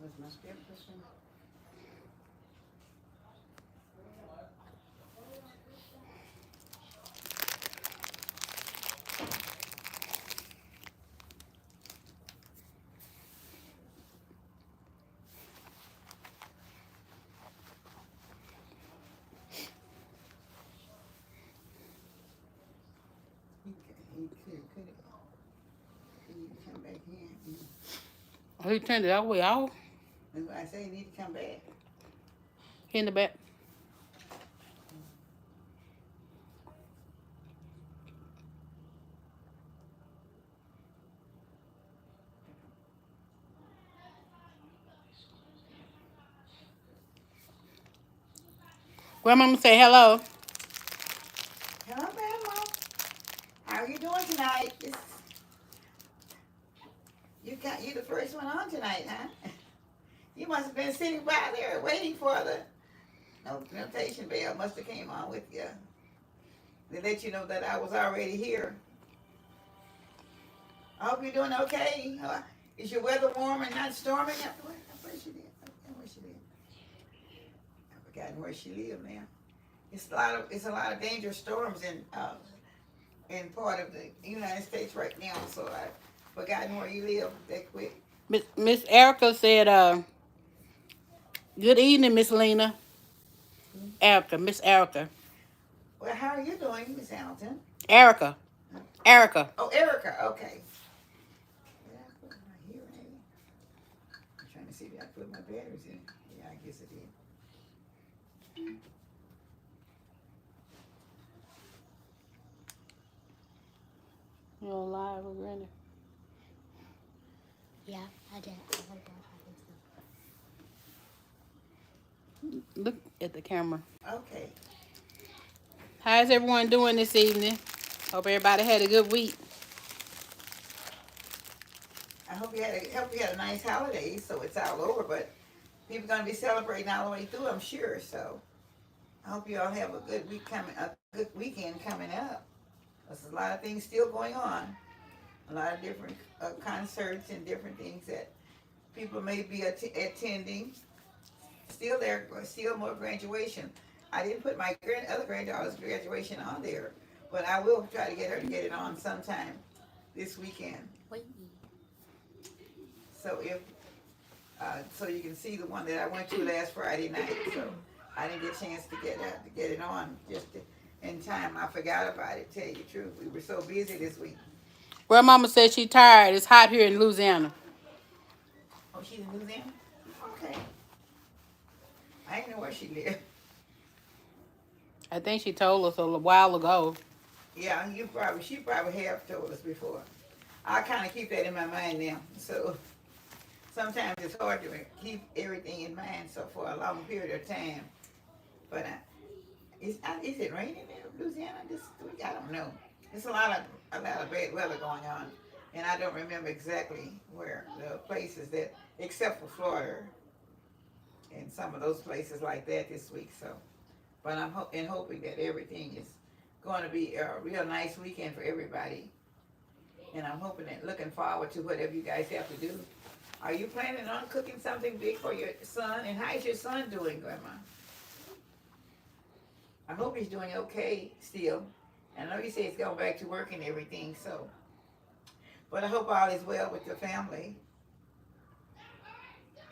Was my script pushing? He could he need to come back in. Oh, he turned it all the way off. That's why I say he need to come back. He in the back. Grandmama say hello. Hello, Grandma. How are you doing tonight? You the first one on tonight, huh? You must have been sitting by there waiting for the notation bell. Must have came on with you. They let you know that I was already here. I hope you're doing okay. Is your weather warm and not storming? Where she live? Where she live? I've forgotten where she live now. It's a lot of dangerous storms in part of the United States right now. So I've forgotten where you live that quick. Miss Erica said, good evening, Miss Lena. Erica, Miss Erica. Well, how are you doing, Miss Hamilton? Erica. Erica. Oh, Erica. Okay. Yeah, I put my hearing aid. I'm trying to see if I put my batteries in. Yeah, I guess it did. You on live with Granny? Yeah, I did. Look at the camera. Okay. How's everyone doing this evening? Hope everybody had a good week. I hope you had a nice holiday, so it's all over. But people are gonna be celebrating all the way through, I'm sure. So I hope you all have a good good weekend coming up. There's a lot of things still going on. A lot of different concerts and different things that people may be attending. Still more graduation. I didn't put my other granddaughter's graduation on there, but I will try to get her to get it on sometime this weekend. Wait. So so you can see the one that I went to last Friday night. So I didn't get a chance to get it on just in time. I forgot about it. Tell you the truth, we were so busy this week. Grandmama said she tired. It's hot here in Louisiana. Oh, she's in Louisiana? Okay. I didn't know where she lived. I think she told us a while ago. Yeah, she probably have told us before. I kind of keep that in my mind now. So sometimes it's hard to keep everything in mind so for a long period of time. But is it raining in Louisiana this week? I don't know. There's a lot of bad weather going on, and I don't remember exactly where the places that, except for Florida, and some of those places like that this week. So, but I'm hoping that everything is going to be a real nice weekend for everybody, and I'm hoping and looking forward to whatever you guys have to do. Are you planning on cooking something big for your son? And how's your son doing, Grandma? I hope he's doing okay still. I know you say he's going back to work and everything, so. But I hope all is well with your family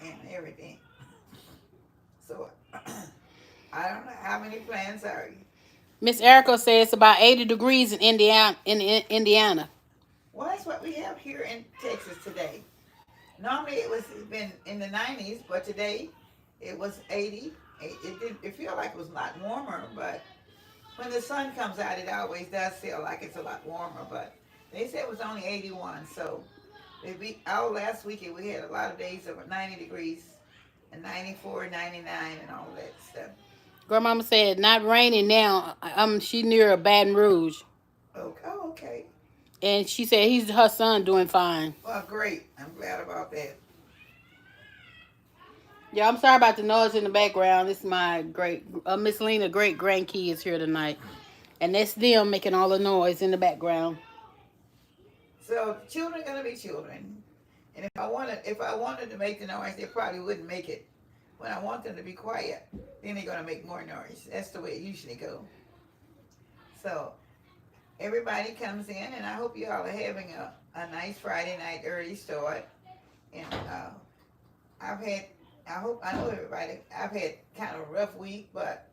and everything. So, I don't know, how many plans are you? Miss Erica says it's about 80 degrees in Indiana. Well, that's what we have here in Texas today. Normally it's been in the 90s, but today it was 80. It feel like it was a lot warmer, but when the sun comes out, it always does feel like it's a lot warmer. But they said it was only 81, so all last weekend we had a lot of days of 90 degrees and 94, 99, and all that stuff. Grandmama said not raining now. She near Baton Rouge. Oh, okay. And she said her son doing fine. Well, great. I'm glad about that. Yeah, I'm sorry about the noise in the background. It's my Miss Lena great grandkids here tonight. And that's them making all the noise in the background. So children are going to be children. And if I wanted to make the noise, they probably wouldn't make it. When I want them to be quiet, then they're gonna make more noise. That's the way it usually goes. So everybody comes in, and I hope you all are having a nice Friday night early start. And I know everybody. I've had kind of a rough week, but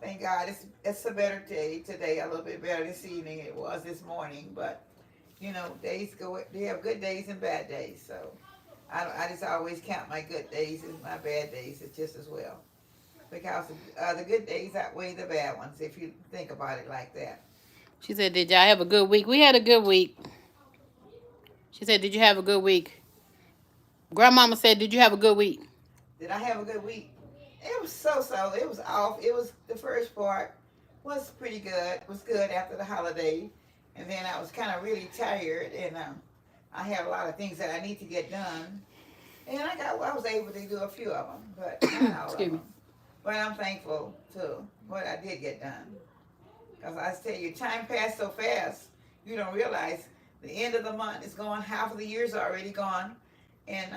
thank God it's a better day today. A little bit better this evening than it was this morning. But you know, days go. They have good days and bad days. So I just always count my good days and my bad days just as well, because the good days outweigh the bad ones if you think about it like that. She said, "Did y'all have a good week?" We had a good week. She said, "Did you have a good week?" Grandmama said, "Did you have a good week?" Did I have a good week? It was so. It was off. It was the first part was pretty good. It was good after the holiday, and then I was kind of really tired, and I had a lot of things that I need to get done, and I was able to do a few of them, but not all of them. But I'm thankful to what I did get done, because I tell you, time passed so fast. You don't realize the end of the month is gone. Half of the year's already gone, and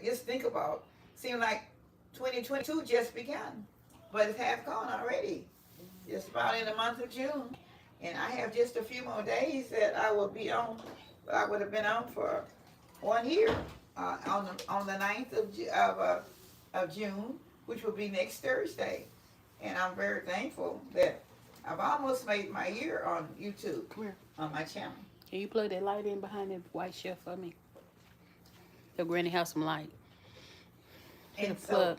just think about. Seemed like 2022 just begun, but it's half gone already. Just about in the month of June, and I have just a few more days that I will be on. I would have been on for 1 year on the 9th of June, which will be next Thursday, and I'm very thankful that I've almost made my year on YouTube. Come here. On my channel. Can you plug that light in behind that white shelf for me? So Granny have some light. And so,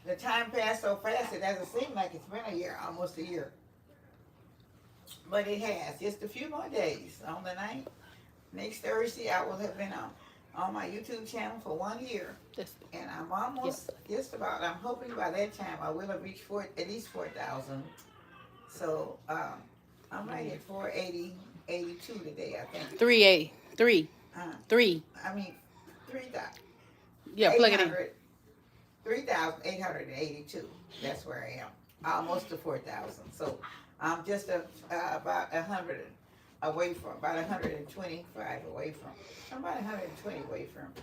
the time passed so fast, it doesn't seem like it's been a year, almost a year. But it has. Just a few more days. On the 9th, next Thursday, I will have been on my YouTube channel for 1 year. And I'm almost, just about, I'm hoping by that time I will have reached at least 4,000. So, I'm right at 482 today, I think. 3. I mean, 3,000. Yeah, plug it in. 3,882. That's where I am. Almost to 4,000. So I'm just about 100 away from, about 125 away from, I'm about 120 away from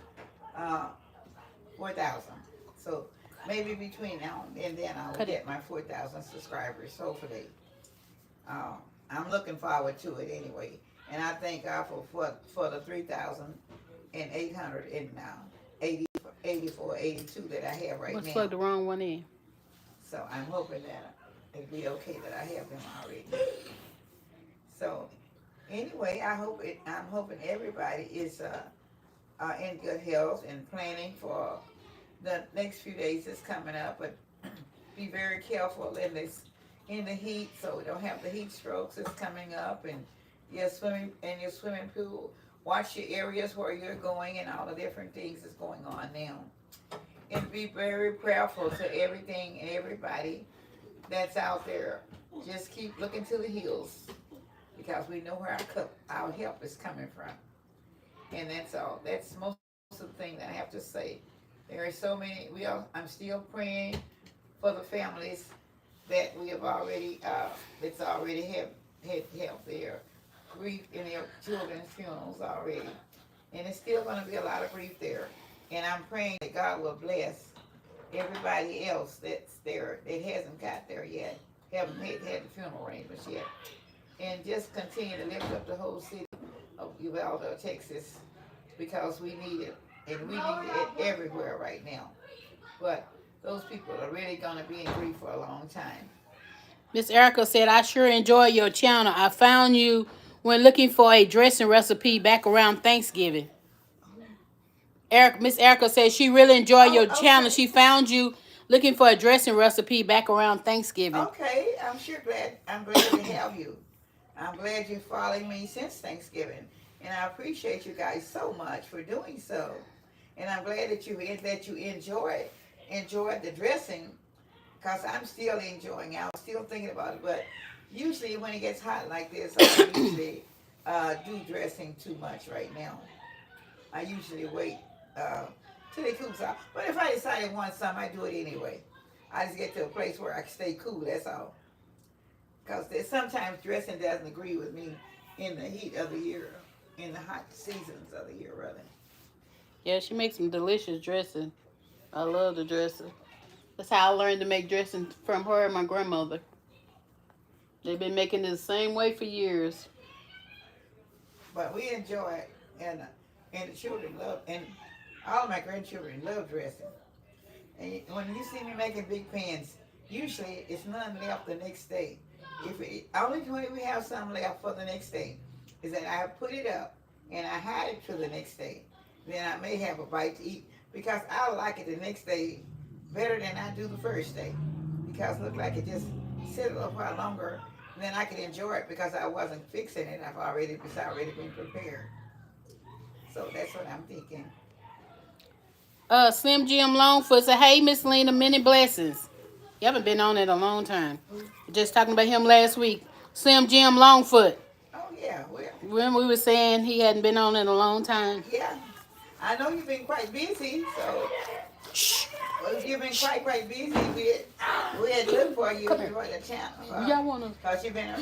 4,000. So maybe between now and then I'll get my 4,000 subscribers, hopefully. I'm looking forward to it anyway. And I thank God for the 3,800 and 84, 82 that I have right now. Let's plug the wrong one in. So I'm hoping that it'll be okay that I have them already. So anyway, I'm hoping everybody is in good health and planning for the next few days that's coming up. But be very careful in the heat, so we don't have the heat strokes that's coming up, and your swimming pool. Watch your areas where you're going and all the different things that's going on now. And be very prayerful to everything and everybody that's out there. Just keep looking to the hills, because we know where our help is coming from. And that's all. That's most of the thing that I have to say. There are so many. I'm still praying for the families that we have already that's already had help there. Grief in their children's funerals already, and it's still going to be a lot of grief there. And I'm praying that God will bless everybody else that's there that hasn't got there yet, haven't had the funeral arrangements yet, and just continue to lift up the whole city of Uvalde, Texas, because we need it, and we need it everywhere right now. But those people are really going to be in grief for a long time. Miss Erica said, "I sure enjoy your channel. I found you when looking for a dressing recipe back around Thanksgiving." Miss Erica said she really enjoyed your channel. She found you looking for a dressing recipe back around Thanksgiving. Okay, I'm glad to have you. I'm glad you're following me since Thanksgiving, and I appreciate you guys so much for doing so. And I'm glad that you enjoyed the dressing, because I'm still enjoying it. I'm still thinking about it, but usually when it gets hot like this, I don't usually do dressing too much right now. I usually wait till it cools out. But if I decide I want some, I do it anyway. I just get to a place where I can stay cool, that's all. Because sometimes dressing doesn't agree with me in the heat of the year. in the hot seasons of the year, rather. Yeah, she makes some delicious dressing. I love the dressing. That's how I learned to make dressing from her and my grandmother. They've been making it the same way for years. But we enjoy it, and the children love, and all my grandchildren love dressing. And when you see me making big pans, usually it's none left the next day. If it, only way we have some left for the next day is that I put it up and I hide it till the next day. Then I may have a bite to eat because I like it the next day better than I do the first day because it look like it just sit a little while longer. Then I can enjoy it because I wasn't fixing it. It's already been prepared. So that's what I'm thinking. Slim Jim Longfoot said, "Hey, Miss Lena, many blessings." You haven't been on it a long time. Just talking about him last week. Slim Jim Longfoot. Oh yeah, well, Remember we were saying he hadn't been on it a long time. yeah. I know you've been quite busy, so well, you've been quite busy. We had looked for you for the channel. Y'all wanna? Cause you've been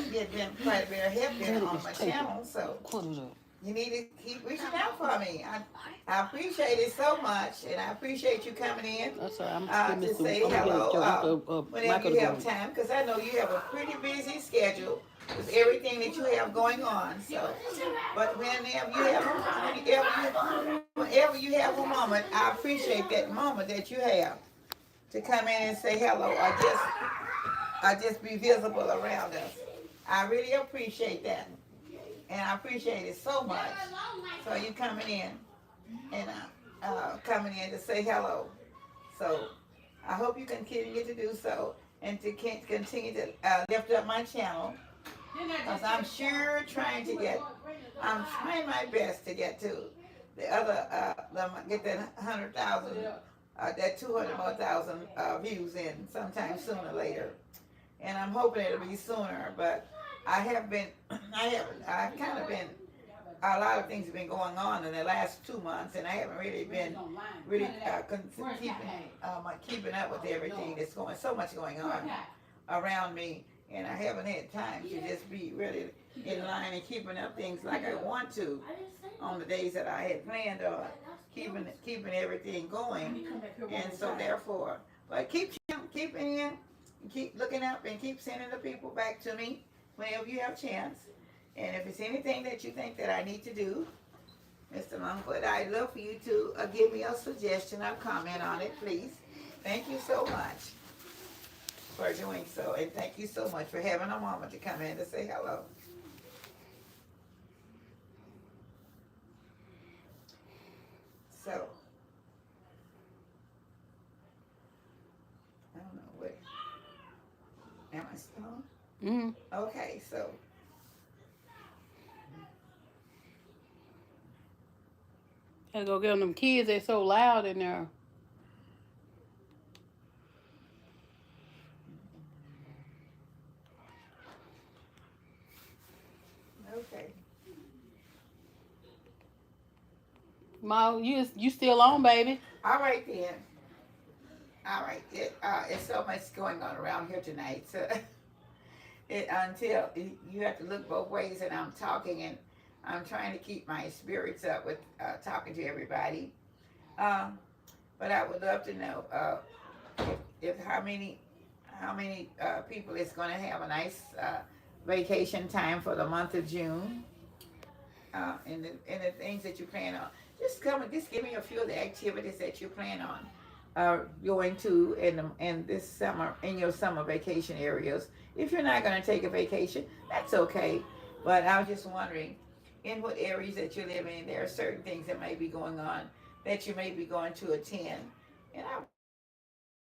quite a bit of help on my channel, so you need to keep reaching out for me. I appreciate it so much, and I appreciate you coming in That's all right. to say hello whenever you have time, because I know you have a pretty busy schedule with everything that you have going on. So, but whenever you have a moment, I appreciate that moment that you have to come in and say hello, or just be visible around us. I really appreciate that. And I appreciate it so much. So you coming in and coming in to say hello. So I hope you continue to do so and to continue to lift up my channel. Because I'm trying my best to get to the other, get that 100,000, that 200 more thousand views in sometime sooner or later. And I'm hoping it'll be sooner, but I've kind of been, a lot of things have been going on in the last 2 months, and I haven't really been keeping up with everything that's so much going on around me, and I haven't had time to just be really in line and keeping up things like I want to on the days that I had planned on keeping everything going, and so therefore, but keep keeping in, keep looking up, and keep sending the people back to me whenever you have a chance. And if it's anything that you think that I need to do, Mr. Longfoot, I'd love for you to give me a suggestion or comment on it, please. Thank you so much for doing so, and thank you so much for having a moment to come in to say hello. So, I don't know what, am I still on? Mm-hmm. Okay, so. Gotta go get them kids. They're so loud in there. Okay. Ma, you still on, baby? All right then. All right. It's so much going on around here tonight. So until you have to look both ways, and I'm talking, and I'm trying to keep my spirits up with talking to everybody. But I would love to know if how many people is going to have a nice vacation time for the month of June, and the things that you plan on. Just give me a few of the activities that you plan on going to in this summer, in your summer vacation areas. If you're not going to take a vacation, that's okay. But I was just wondering, in what areas that you live in, there are certain things that may be going on that you may be going to attend. And I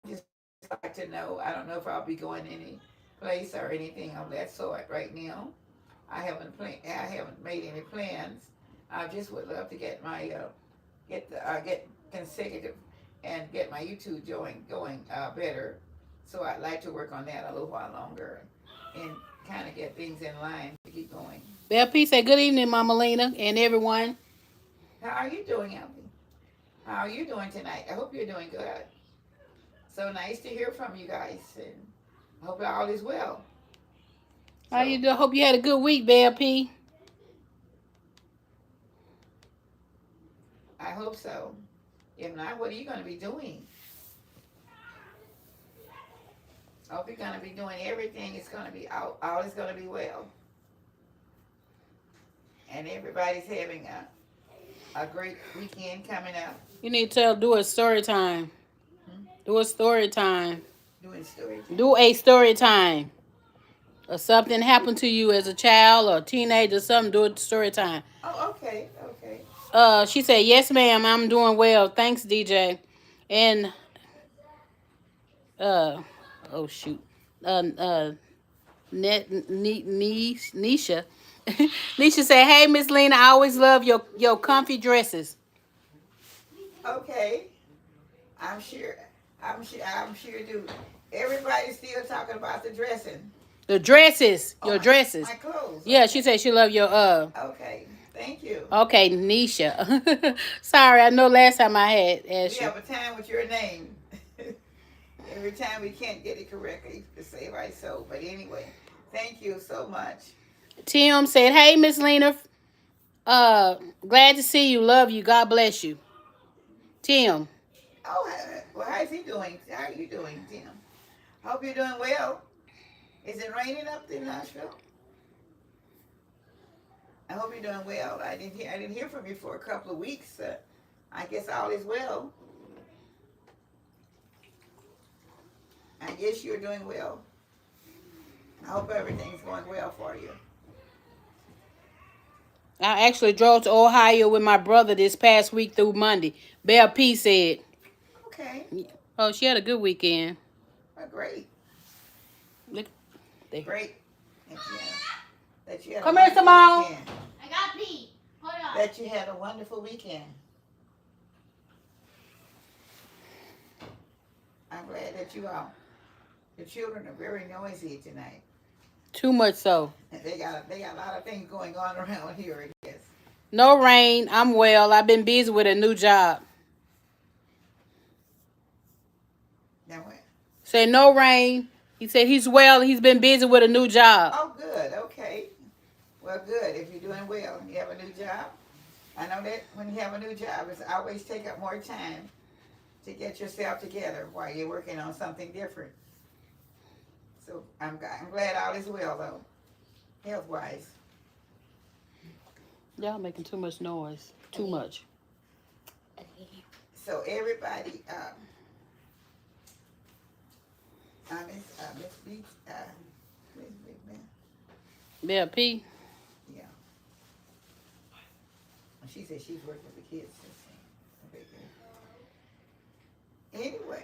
just like to know, I don't know if I'll be going any place or anything of that sort right now. I haven't made any plans. I just would love to get my get consecutive and get my YouTube going better. So I'd like to work on that a little while longer and kind of get things in line to keep going. Belle P said, "Good evening, Mama Lena and everyone." How are you doing, Alfie? How are you doing tonight? I hope you're doing good. So nice to hear from you guys, and I hope all is well. How you do? Hope you had a good week, Belle P. I hope so. If not, what are you going to be doing? I hope you're going to be doing everything. It's going to be all is going to be well. And everybody's having a great weekend coming up. You need to do a story time. Do a story time. Doing story time. Do a story time. Or something happened to you as a child or a teenager, something, do a story time. Oh, okay, okay. She said, yes, ma'am, I'm doing well. Thanks, DJ. And, oh, shoot. Nisha. Nisha said, hey, Miss Lena, I always love your comfy dresses. Okay. I'm sure do. Everybody's still talking about the dressing. The dresses. Your dresses. My clothes. Yeah, she said she loved your Okay. Thank you. Okay, Nisha. Sorry, I know last time I had asked you. You have a time with your name. Every time we can't get it correctly to say right so. But anyway, thank you so much. Tim said, hey, Miss Lena. Glad to see you. Love you. God bless you. Tim. Oh, well, how's he doing? How are you doing, Tim? Hope you're doing well. Is it raining up in Nashville? I hope you're doing well. I didn't hear from you for a couple of weeks. I guess all is well. I guess you're doing well. I hope everything's going well for you. I actually drove to Ohio with my brother this past week through Monday. Belle P said. Okay. Oh, she had a good weekend. Oh, great. Look there. Great. That you had Come here, Simone. I got pee. Hold on. That you had a wonderful weekend. I'm glad that you all. The children are very noisy tonight. Too much so. They got a lot of things going on around here, I guess. No rain. I'm well. I've been busy with a new job. Now what? Said no rain. He said he's well. He's been busy with a new job. Oh, good. Okay. Well, good. If you're doing well and you have a new job. I know that when you have a new job, it's always take up more time to get yourself together while you're working on something different. So I'm glad all is well, though, health-wise. Y'all making too much noise. Too much. So everybody, Miss B, Belle P. Yeah. She said she's working with the kids. Anyway,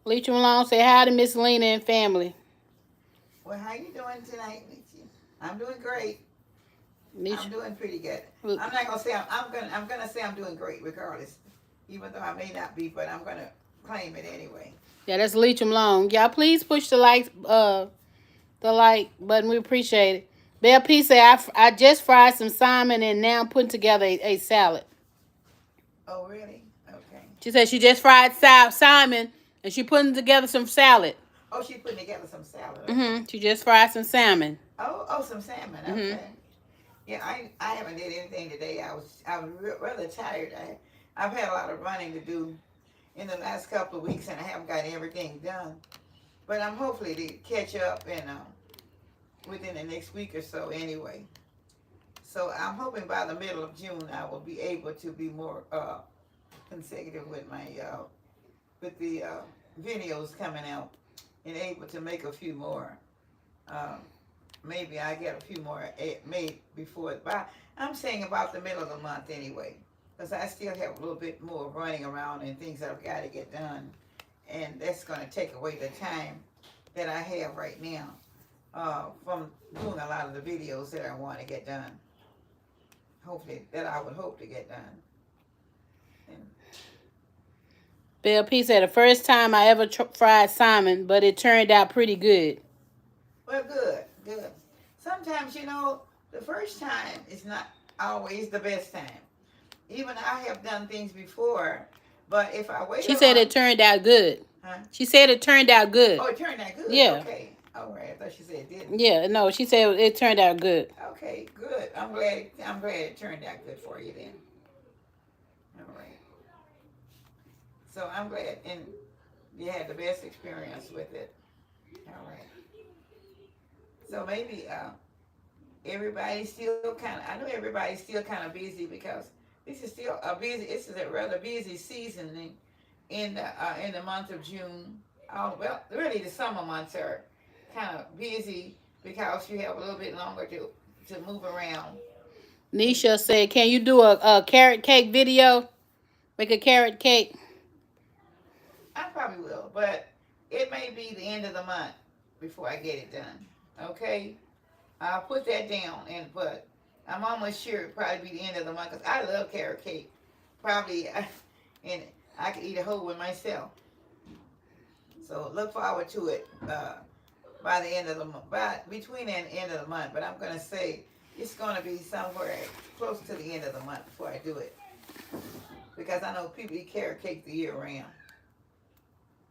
Leach Malone said hi to Miss Lena and family. well, how you doing tonight, Nietzsche? I'm doing great. Nietzsche. I'm doing pretty good. I'm not gonna say I'm gonna say I'm doing great regardless, even though I may not be, but I'm gonna claim it anyway. Yeah, that's Leach Malone. Y'all please push the like button. We appreciate it. Belle P said I just fried some salmon and now I'm putting together a salad. Oh really? Okay. She said she just fried salmon and she putting together some salad. Oh, she's putting together some salad. Okay. She just fried some salmon. Oh, some salmon. Okay. Yeah, I haven't did anything today. I was rather tired. I've had a lot of running to do in the last couple of weeks, and I haven't got everything done. But I'm hopefully to catch up within the next week or so anyway. So I'm hoping by the middle of June I will be able to be more consecutive with my with the videos coming out and able to make a few more. Maybe I get a few more made before. I'm saying about the middle of the month anyway, because I still have a little bit more running around and things that I've got to get done, and that's going to take away the time that I have right now from doing a lot of the videos that I want to get done. Hopefully, that I would hope to get done. Belle P said the first time I ever fried salmon, but it turned out pretty good. Well, good. Sometimes, the first time is not always the best time. Even I have done things before, but if I wait She said it turned out good. Huh? She said it turned out good. Oh, it turned out good? Yeah. Okay. All right. I thought she said it didn't. Yeah, no, she said it turned out good. Okay, good. I'm glad it turned out good for you then. All right. So I'm glad, and you had the best experience with it. All right. So maybe everybody's still kind of. I know everybody's still kind of busy because this is still a busy. This is a rather busy season in the month of June. Well, really, the summer months are kind of busy because you have a little bit longer to move around. And Nisha said, "Can you do a carrot cake video? Make a carrot cake." I probably will, but it may be the end of the month before I get it done. Okay, I'll put that down, but I'm almost sure it'll probably be the end of the month because I love carrot cake. Probably, and I could eat a whole one myself. So look forward to it by the end of the month, by between and end of the month. But I'm gonna say it's gonna be somewhere close to the end of the month before I do it because I know people eat carrot cake the year round,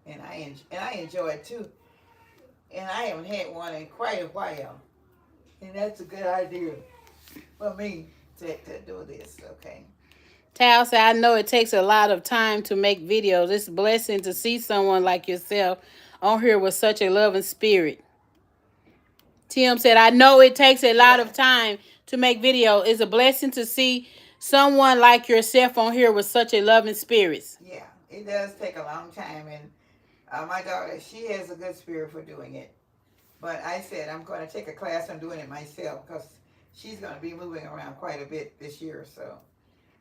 and I enjoy it too. And I haven't had one in quite a while, and that's a good idea for me to do this. Okay. Tal said, "I know it takes a lot of time to make videos. It's a blessing to see someone like yourself on here with such a loving spirit." Tim said, "I know it takes a lot Yeah. of time to make video. It's a blessing to see someone like yourself on here with such a loving spirit." Yeah. It does take a long time, and my daughter, she has a good spirit for doing it. But I said I'm going to take a class on doing it myself because she's going to be moving around quite a bit this year. So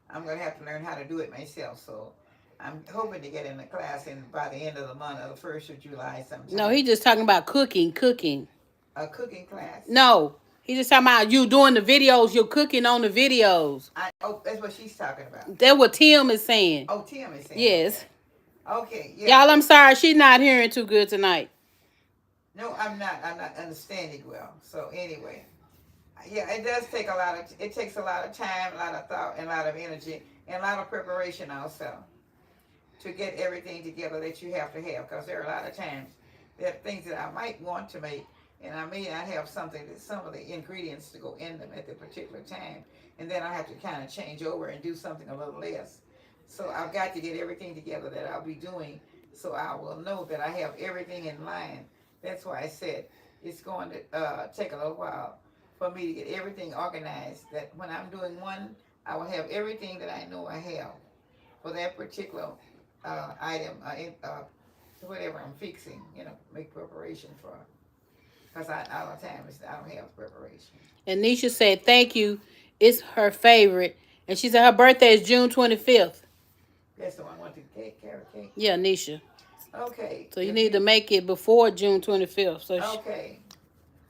I'm going to have to learn how to do it myself. So I'm hoping to get in the class by the end of the month or the 1st of July No, sometime. he just talking about cooking. A cooking class. No, he just talking about you doing the videos, you're cooking on the videos. Oh, that's what she's talking about. That's what Tim is saying. Oh, Tim is saying, Yes. okay. Okay, yeah. Y'all, I'm sorry. She's not hearing too good tonight. No, I'm not. I'm not understanding well. So anyway, yeah, it does take a lot of. It takes a lot of time, a lot of thought, and a lot of energy, and a lot of preparation also to get everything together that you have to have. Because there are a lot of times there are things that I might want to make, and I may not have some of the ingredients to go in them at the particular time, and then I have to kind of change over and do something a little less. So I've got to get everything together that I'll be doing, so I will know that I have everything in line. That's why I said it's going to take a little while for me to get everything organized. That when I'm doing one, I will have everything that I know I have for that particular item, whatever I'm fixing. Make preparation for. Because all the time I don't have preparation. And Nisha said, "Thank you. It's her favorite." And she said her birthday is June 25th. That's the one I want the cake, carrot cake. Yeah, Nisha. Okay. So you need to make it before June 25th. Okay.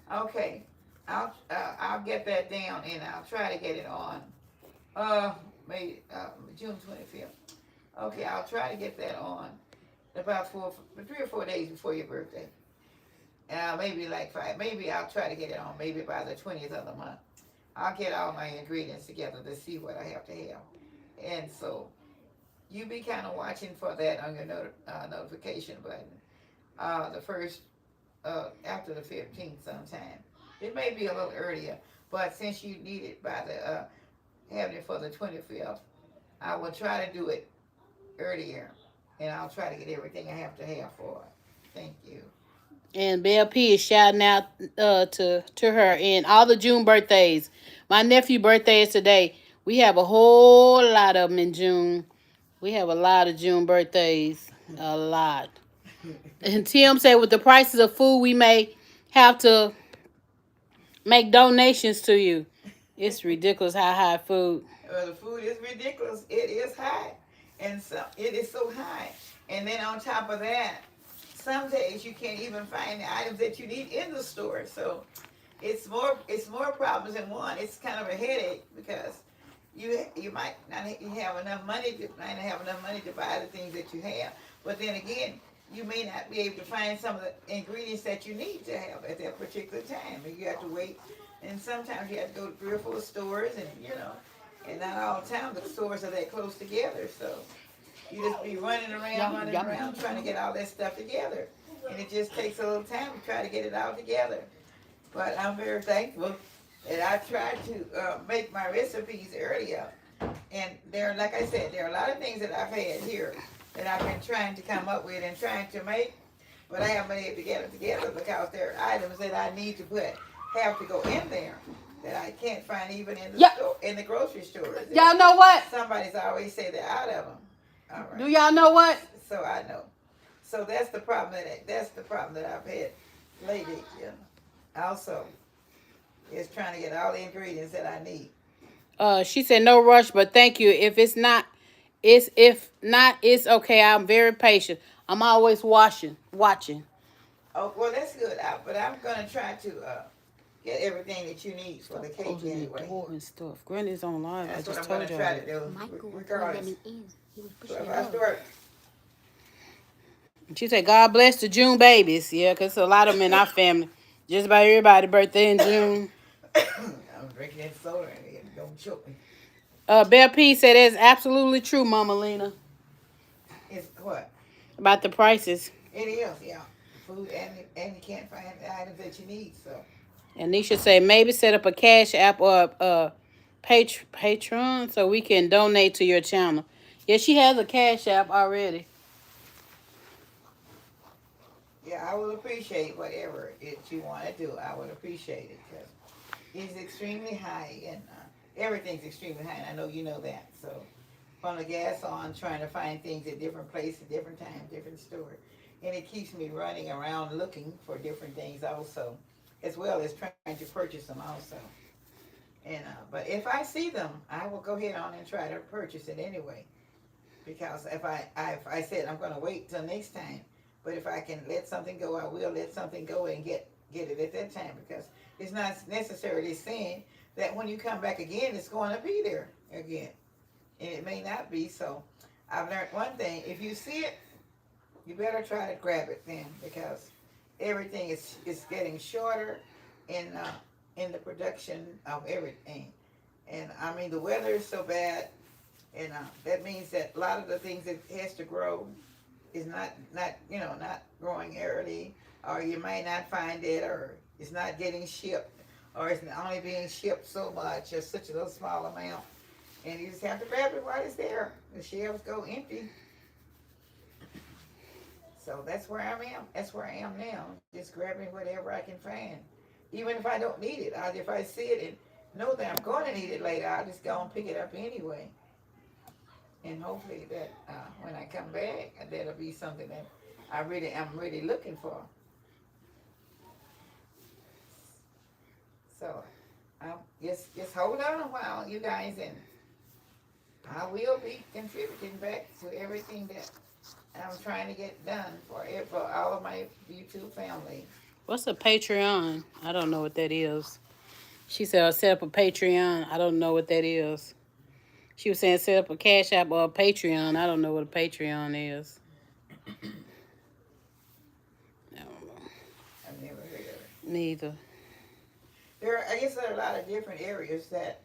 Okay. I'll get that down and I'll try to get it on. Maybe June 25th. Okay, I'll try to get that on about 3 or 4 days before your birthday. Maybe like 5. Maybe I'll try to get it on maybe by the 20th of the month. I'll get all my ingredients together to see what I have to have. And so you be kind of watching for that on your notification button. The first, after the 15th sometime. It may be a little earlier, but since you need it by having it for the 25th, I will try to do it earlier, and I'll try to get everything I have to have for it. Thank you. And Belle P is shouting out to her and all the June birthdays. My nephew's birthday is today. We have a whole lot of them in June. We have a lot of June birthdays. A lot. And Tim said with the prices of food, we may have to make donations to you. It's ridiculous how high food. Well, the food is ridiculous. It is high, and so it is so high. And then on top of that, some days you can't even find the items that you need in the store. So it's more problems than one. It's kind of a headache because you might not have enough money to buy the things that you have. But then again, you may not be able to find some of the ingredients that you need to have at that particular time. And you have to wait. And sometimes you have to go to 3 or 4 stores, and not all the time the stores are that close together. So you just be running around trying to get all that stuff together. And it just takes a little time to try to get it all together. But I'm very thankful that I tried to make my recipes earlier And there, like I said, there are a lot of things that I've had here that I've been trying to come up with and trying to make, but I haven't been able to get them together because there are items that I need to have to go in there that I can't find even in the Yeah. store, in the grocery store. Y'all know what? Somebody's always say they're out of them. All right. Do y'all know what? So I know. So that's the problem that I've had lately. You know. Also, is trying to get all the ingredients that I need. She said no rush, but thank you. If not, it's okay. I'm very patient. I'm always watching. Oh well, that's good. But I'm gonna try to get everything that you need for the cake Closing the anyway. door and stuff. Granny's on live. That's I what just I'm told gonna y'all. try to do. Michael was Regardless. letting me in. He was pushing So it if I up. start, She said, God bless the June babies. Yeah, because a lot of them in our family. Just about everybody's birthday in June. I'm drinking that soda and it don't choke me. Belle P said that's absolutely true, Mama Lena, It's what? about the prices. It is, yeah. Food and you can't find the items that you need. So And Nisha said maybe set up a cash app or a Patreon so we can donate to your channel. Yeah, she has a cash app already. yeah, I will appreciate whatever it you want to do. I would appreciate it because it's extremely high and everything's extremely high. And I know you know that. So from the gas on, trying to find things at different places, different times, different stores, and it keeps me running around looking for different things also, as well as trying to purchase them also. And but if I see them, I will go ahead on and try to purchase it anyway. Because if I said I'm going to wait till next time, but if I can let something go, I will let something go and get it at that time because it's not necessarily saying that when you come back again, it's going to be there again, and it may not be. So I've learned one thing: if you see it, you better try to grab it then because everything is getting shorter in the production of everything. And I mean the weather is so bad, and that means that a lot of the things that has to grow is not growing early, or you might not find it, or it's not getting shipped, or it's only being shipped so much, or such a little small amount, and you just have to grab it while it's there. The shelves go empty. So that's where I am. That's where I am now. Just grabbing whatever I can find, even if I don't need it. If I see it and know that I'm going to need it later, I'll just go and pick it up anyway. And hopefully that when I come back, that'll be something that I'm really looking for. So just hold on a while, you guys, and I will be contributing back to everything that I'm trying to get done for all of my YouTube family. What's a Patreon? I don't know what that is. She said I'll set up a Patreon. I don't know what that is. She was saying set up a cash app or a Patreon. I don't know what a Patreon is. I don't know. I've never heard of it. Neither. I guess there are a lot of different areas that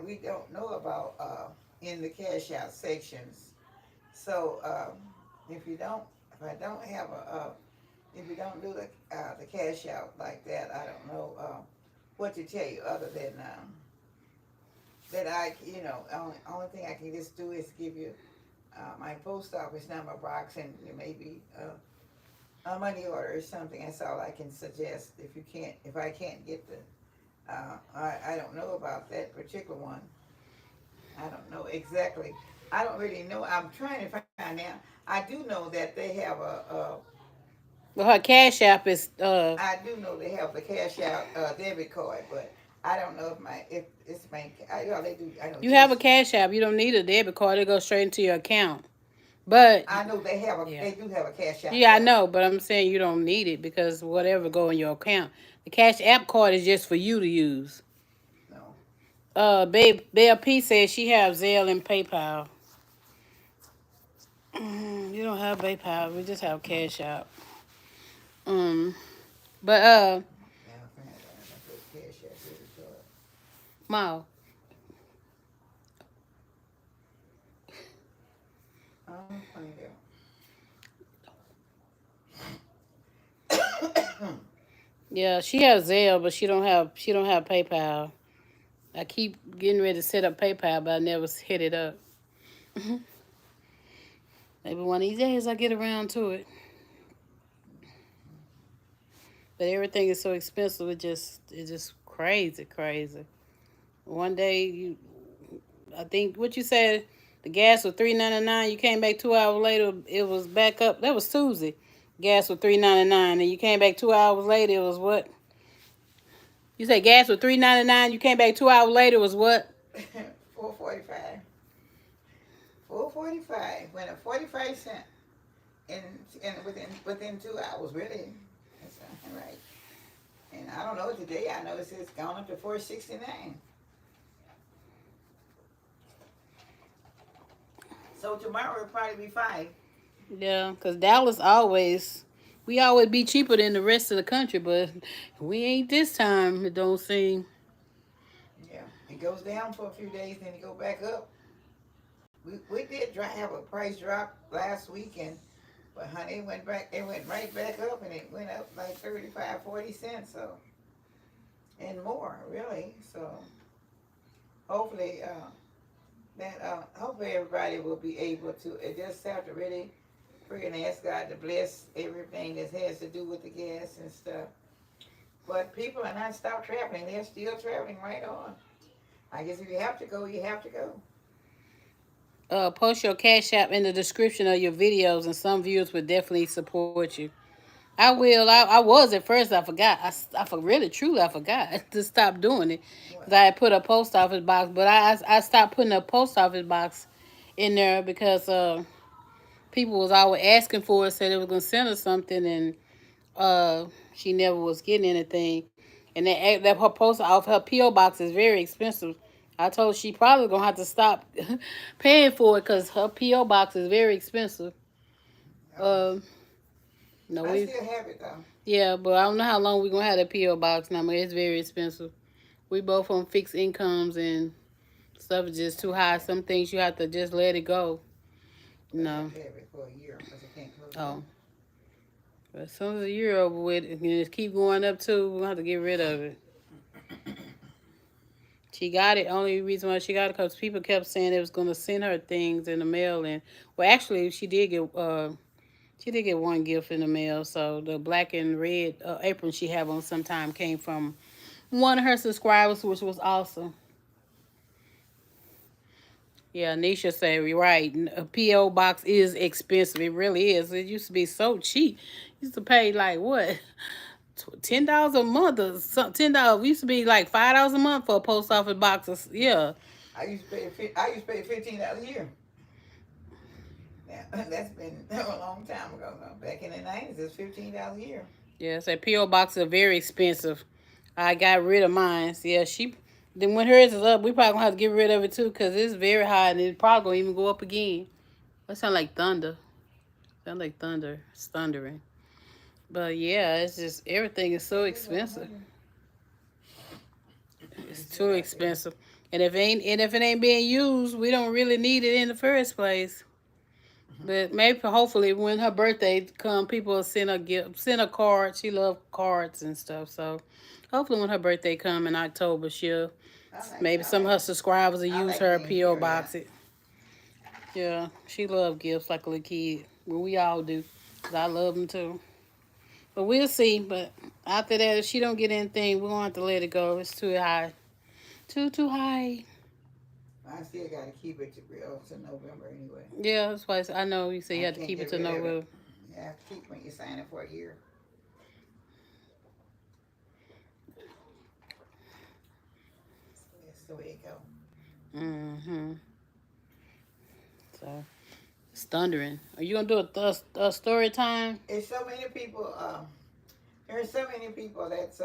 we don't know about in the cash out sections. So if I don't have if you don't do the cash out like that, I don't know what to tell you other than that only thing I can just do is give you my post office number box and maybe a money order or something. That's all I can suggest. If I can't get I don't know about that particular one. I don't know exactly. I don't really know. I'm trying to find out. I do know that they have Well, her cash app is I do know they have the cash out debit card, but I don't know if it's my. They do. I know. you have a cash app. You don't need a debit card. It goes straight into your account. But I know they have yeah. They do have a cash out. Yeah, I card. know, but I'm saying you don't need it because whatever go in your account. The cash app card is just for you to use. No. Belle P says she has Zelle and PayPal. You don't have PayPal. We just have cash app. But Yeah, I put cash out debit card. Ma, I'll find out. yeah, she has Zelle, but she don't have PayPal. I keep getting ready to set up PayPal, but I never hit it up. Maybe one of these days I get around to it. But everything is so expensive. It's just crazy, crazy. One day I think what you said, the gas was $3.99. You came back 2 hours later, it was back up. That was Tuesday. Gas was $3.99, and you came back 2 hours later. It was what? You said gas was $3.99. You came back 2 hours later. It was what? $4.45. $4.45. Went up 45 cents within 2 hours. Really, that's right. And I don't know today. I know it's gone up to $4.69. So tomorrow it'll probably be $5. Yeah, because Dallas always, we always be cheaper than the rest of the country, but we ain't this time. It don't seem. Yeah, it goes down for a few days, then it go back up. We did have a price drop last weekend, but honey, it went right back up, and it went up like 35, 40 cents, so, and more really. So hopefully, hopefully everybody will be able to. It just have to really pray and ask God to bless everything that has to do with the gas and stuff. But people are not stopped traveling; they're still traveling right on. I guess if you have to go, you have to go. Post your Cash App in the description of your videos, and some viewers would definitely support you. I will. I was at first. I forgot. Really, truly, I forgot to stop doing it because What? I had put a post office box, but I stopped putting a post office box in there because people was always asking for it, said they was gonna send her something, and she never was getting anything. And that her post off her PO box is very expensive. I told her she probably gonna have to stop paying for it because her PO box is very expensive. Oh, Um, no, I still have it though. yeah, but I don't know how long we gonna have that PO box now. But it's very expensive. We both on fixed incomes and stuff is just too high. Some things you have to just let it go. But I No. have to have it for a year because I can't close it Oh. down. But as soon as the year over with, and it keep going up too, we're gonna have to get rid of it. She got it. Only reason why she got it because people kept saying they was gonna send her things in the mail, and well, actually, she did get one gift in the mail. So the black and red apron she had on sometime came from one of her subscribers, which was awesome. Yeah, Nisha said you're right. A PO box is expensive. It really is. It used to be so cheap. Used to pay like what, $10 a month or something. $10. We used to be like $5 a month for a post office box. Yeah. I used to pay $15 a year. Now that's been a long time ago. Now. Back in the '90s, it's $15 a year. Yeah, so PO boxes are very expensive. I got rid of mine. Yeah, she. Then when hers is up, we probably gonna have to get rid of it too, cause it's very high and it probably gonna even go up again. That sound like thunder. Sound like thunder. It's thundering. But yeah, it's just everything is so expensive. It's too expensive. And if it ain't being used, we don't really need it in the first place. But maybe hopefully when her birthday come, people will send her gift, send her cards. She love cards and stuff. So hopefully when her birthday come in October, she'll maybe some of her subscribers will I use like her being PO here. Yeah. box it. Yeah, she love gifts like a little kid. Well, we all do. 'Cause I love them too. But we'll see. But after that, if she don't get anything, we're gonna have to let it go. It's too high. Too high. I still got to keep it to November anyway. Yeah, that's why I know you say you I have to can't keep it get to rid of it. November. You have to keep when you sign it for a year. That's the way it go. Mm-hmm. So it's thundering. Are you gonna do a story time? It's so many people. There's so many people that's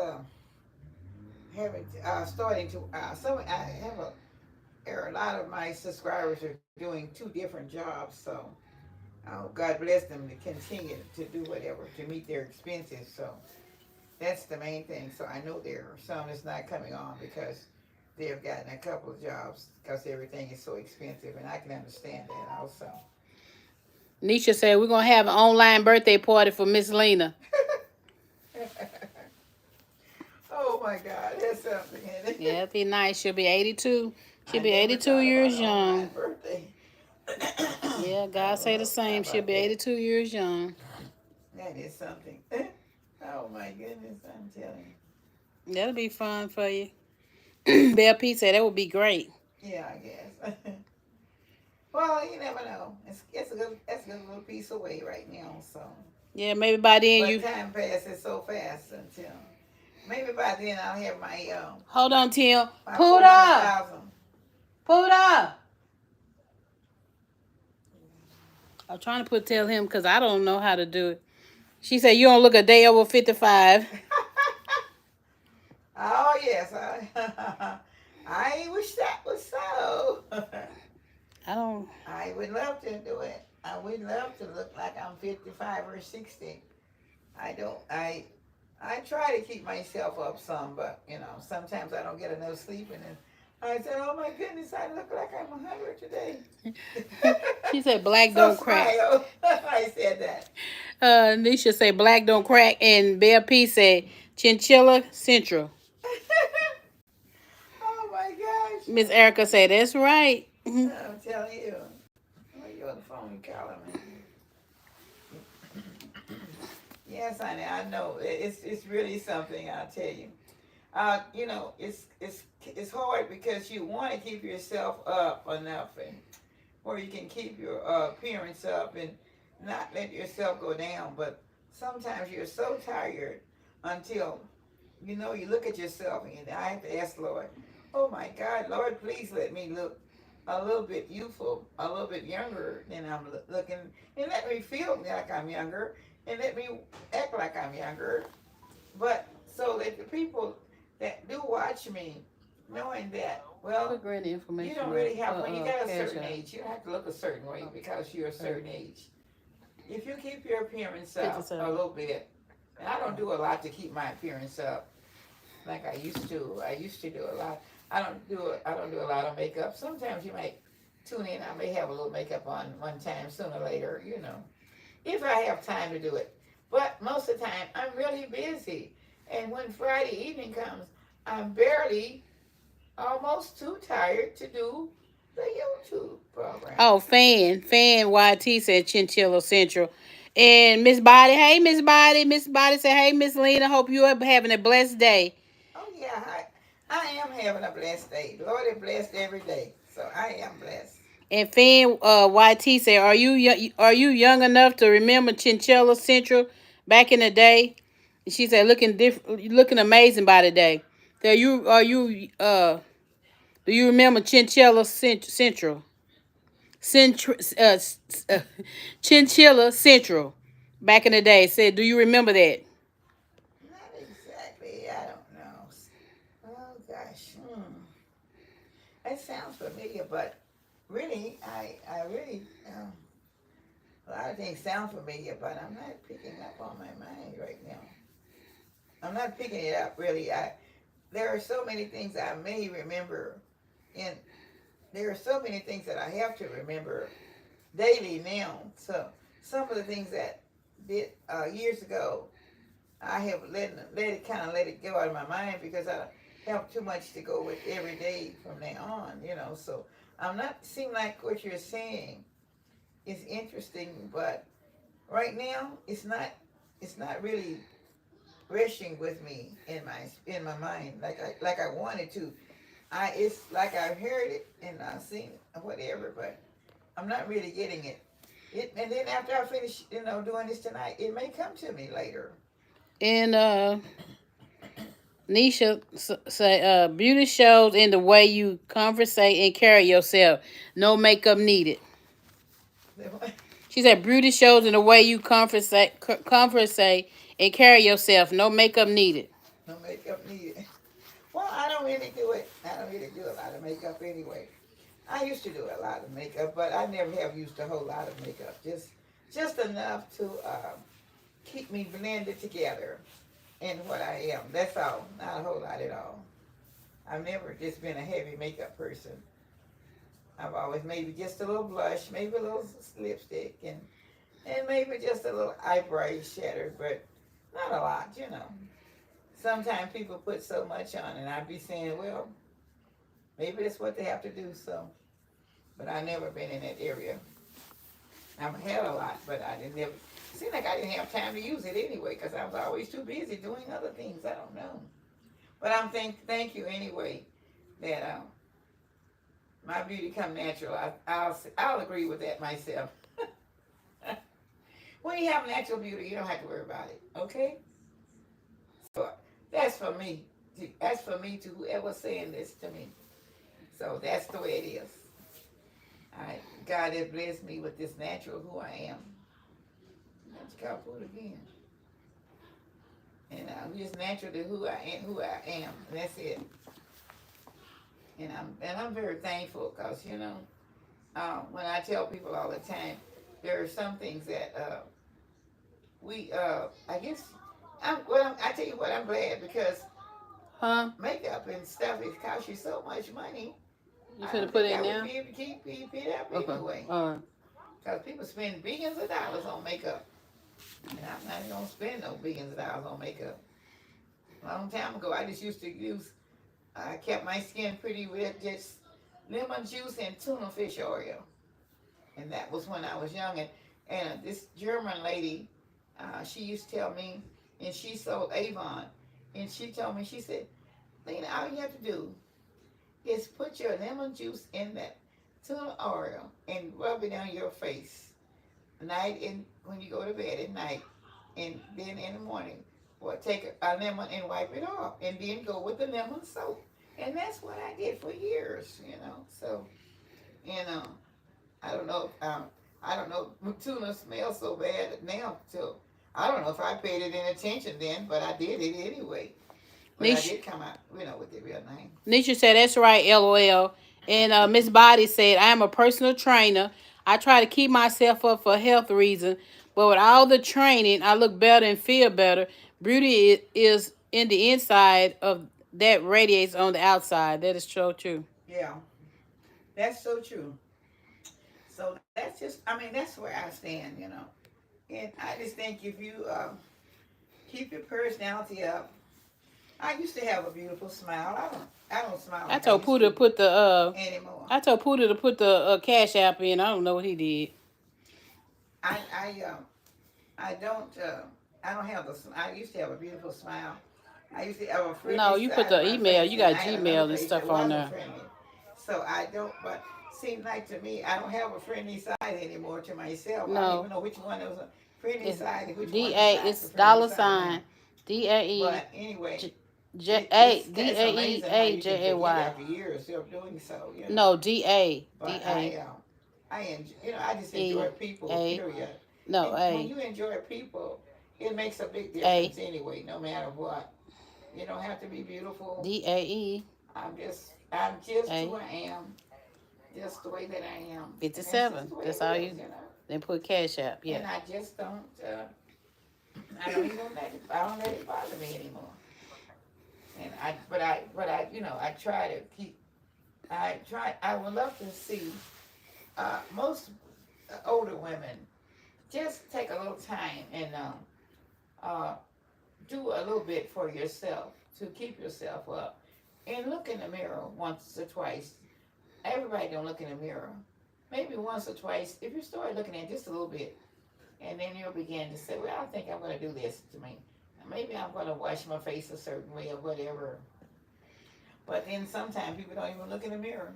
having starting to. So I have a lot of my subscribers are doing 2 different jobs. So I hope God bless them to continue to do whatever to meet their expenses. So that's the main thing. So I know there are some that's not coming on because they've gotten a couple of jobs because everything is so expensive, and I can understand that also. Nisha said we're gonna have an online birthday party for Miss Lena. Oh my God, that's something. Yeah, it'll be nice. She'll be 82. She'll I be never 82 thought years about on my young. birthday. Yeah, I God don't say the know how same. She'll about be that. 82 years young. That is something. Oh my goodness, I'm telling That'll be fun for you. Belle P said that would be great. you. Yeah, I guess. Well, you never know. It's a good little piece away right now. So, Yeah, maybe by then but you. time passes so fast until maybe by then I'll have Hold on, Tim. my Puda! 400,000. Puda! I'm trying to tell him because I don't know how to do it. She said you don't look a day over 55. Oh yes, I wish that was so. I don't. I would love to do it. I would love to look like I'm 55 or 60. I don't. I try to keep myself up some, but sometimes I don't get enough sleep, and then I said, "Oh my goodness, I look like I'm 100 today." She said black So don't crack. smile. I said that. Nisha say black don't crack, and Belle P said Chinchilla Central. Oh my gosh. Miss Erica said that's right. I'm telling you. Well, you're on the phone, you calling me. Yes, honey, I know. It's really something. I'll tell you. It's hard because you want to keep yourself up enough, and where you can keep your appearance up and not let yourself go down. But sometimes you're so tired until you look at yourself, and I have to ask Lord, oh my God, Lord, please let me look a little bit youthful, a little bit younger than I'm looking, and let me feel like I'm younger, and let me act like I'm younger. But so that the people that do watch me, knowing that, well, Put great information. you don't really have, when you got a cash certain out. age, you don't have to look a certain way because you're a certain age. If you keep your appearance up 57. a little bit, and I don't do a lot to keep my appearance up like I used to. I used to do a lot. I don't do a lot of makeup. Sometimes you might tune in. I may have a little makeup on one time, sooner or later, if I have time to do it. But most of the time, I'm really busy. And when Friday evening comes, I'm barely, almost too tired to do the YouTube program. Oh, Fan YT said Chinchilla Central. And Miss Body, hey Miss Body. Miss Body said, hey Miss Lena, hope you are having a blessed day. Oh yeah, I am having a blessed day. The Lord is blessed every day, so I am blessed. And Fan YT said, are you young enough to remember Chinchilla Central back in the day? And she said, looking amazing by the day. So do you remember Chinchilla Central? Central, Chinchilla Central, back in the day. Said, do you remember that? Not exactly. I don't know. Oh gosh, that sounds familiar, but really, I really, a lot of things sound familiar, but I'm not picking up on my mind right now. I'm not picking it up really. There are so many things I may remember, and there are so many things that I have to remember daily now. So some of the things that did years ago, I have let it go out of my mind because I have too much to go with every day from now on. So I'm not seem like what you're saying is interesting, but right now it's not really rushing with me in my mind like I wanted to. It's like I heard it and I've seen it, whatever, but I'm not really getting it. And then after I finish, doing this tonight, it may come to me later. And Nisha say, beauty shows in the way you conversate and carry yourself. No makeup needed. She said, beauty shows in the way you conversate and carry yourself. No makeup needed. No makeup needed. Well, I don't really do it. I don't really do a lot of makeup anyway. I used to do a lot of makeup, but I never have used a whole lot of makeup. Just enough to keep me blended together in what I am. That's all. Not a whole lot at all. I've never just been a heavy makeup person. I've always maybe just a little blush, maybe a little lipstick, and maybe just a little eyebrow shattered, but not a lot. sometimes people put so much on, and I'd be saying, well, maybe that's what they have to do. So, but I never been in that area. I've had a lot, but I didn't never. Seemed like I didn't have time to use it anyway, because I was always too busy doing other things. I don't know. But thank you anyway that my beauty come natural. I'll agree with that myself. When you have natural beauty, you don't have to worry about it. Okay? So that's for me. That's for me to whoever's saying this to me. So that's the way it is. God has blessed me with this natural who I am. That's God food again. And I'm just naturally who I am. And that's it. And I'm very thankful because, when I tell people all the time, there are some things that I guess, I tell you what, I'm glad because makeup and stuff, it costs you so much money. You could have put it in now? I would be able to keep it up anyway. Because people spend billions of dollars on makeup. And I'm not going to spend no billions of dollars on makeup. A long time ago, I just used to I kept my skin pretty with just lemon juice and tuna fish oil. And that was when I was young. And this German lady, she used to tell me, and she sold Avon. And she told me, she said, Lena, all you have to do is put your lemon juice in that tuna oil and rub it on your face when you go to bed at night, and then in the morning, take a lemon and wipe it off, and then go with the lemon soap. And that's what I did for years, So, I don't know. I don't know. Tuna smells so bad now. So I don't know if I paid it any attention then, but I did it anyway. But I did come out, with the real name. Nisha said, that's right, LOL. And Miss Body said, I am a personal trainer. I try to keep myself up for health reasons, but with all the training, I look better and feel better. Beauty is in the inside of that radiates on the outside. That is so true. Yeah, that's so true. So that's that's where I stand, And I just think if you keep your personality up. I used to have a beautiful smile. I don't smile. I told Pooh to put the anymore. I told Pooh to put the Cash App in. I don't know what he did. I don't have the. I used to have a beautiful smile. I used to have a friendly. No, you put the email. You got Gmail and stuff on there. So I don't. But seems like to me, I don't have a friendly side anymore to myself. No. I don't even know which one was a friendly side and which one it's $sign DAE. But anyway. DAEAJAY. After years of doing so, No, DA. But I just enjoy people. Period. No, when you enjoy people, it makes a big difference anyway. No matter what, you don't have to be beautiful. DAE. I'm just who I am, just the way that I am. 57. That's all you. Then put Cash App. Yeah. And I just don't. I don't let it bother me anymore. And I try to keep. I would love to see most older women just take a little time and do a little bit for yourself to keep yourself up, and look in the mirror once or twice. Everybody don't look in the mirror. Maybe once or twice. If you start looking at just a little bit, and then you'll begin to say, "Well, I think I'm going to do this to me. Maybe I'm going to wash my face a certain way or whatever." But then sometimes people don't even look in the mirror.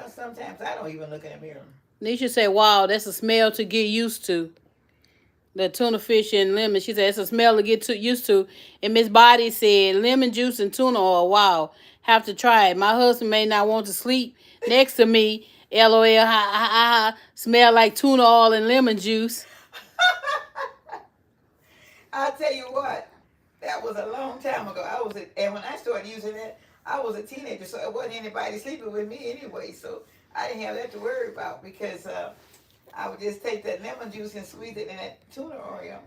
Sometimes I don't even look in the mirror. Nisha said, wow, that's a smell to get used to. The tuna fish and lemon. She said, it's a smell to get used to. And Miss Body said, lemon juice and tuna oil. Wow, have to try it. My husband may not want to sleep next to me. LOL, smell like tuna oil and lemon juice. I'll tell you what, that was a long time ago. And when I started using it, I was a teenager, so it wasn't anybody sleeping with me anyway. So I didn't have that to worry about because I would just take that lemon juice and squeeze it in that tuna oil,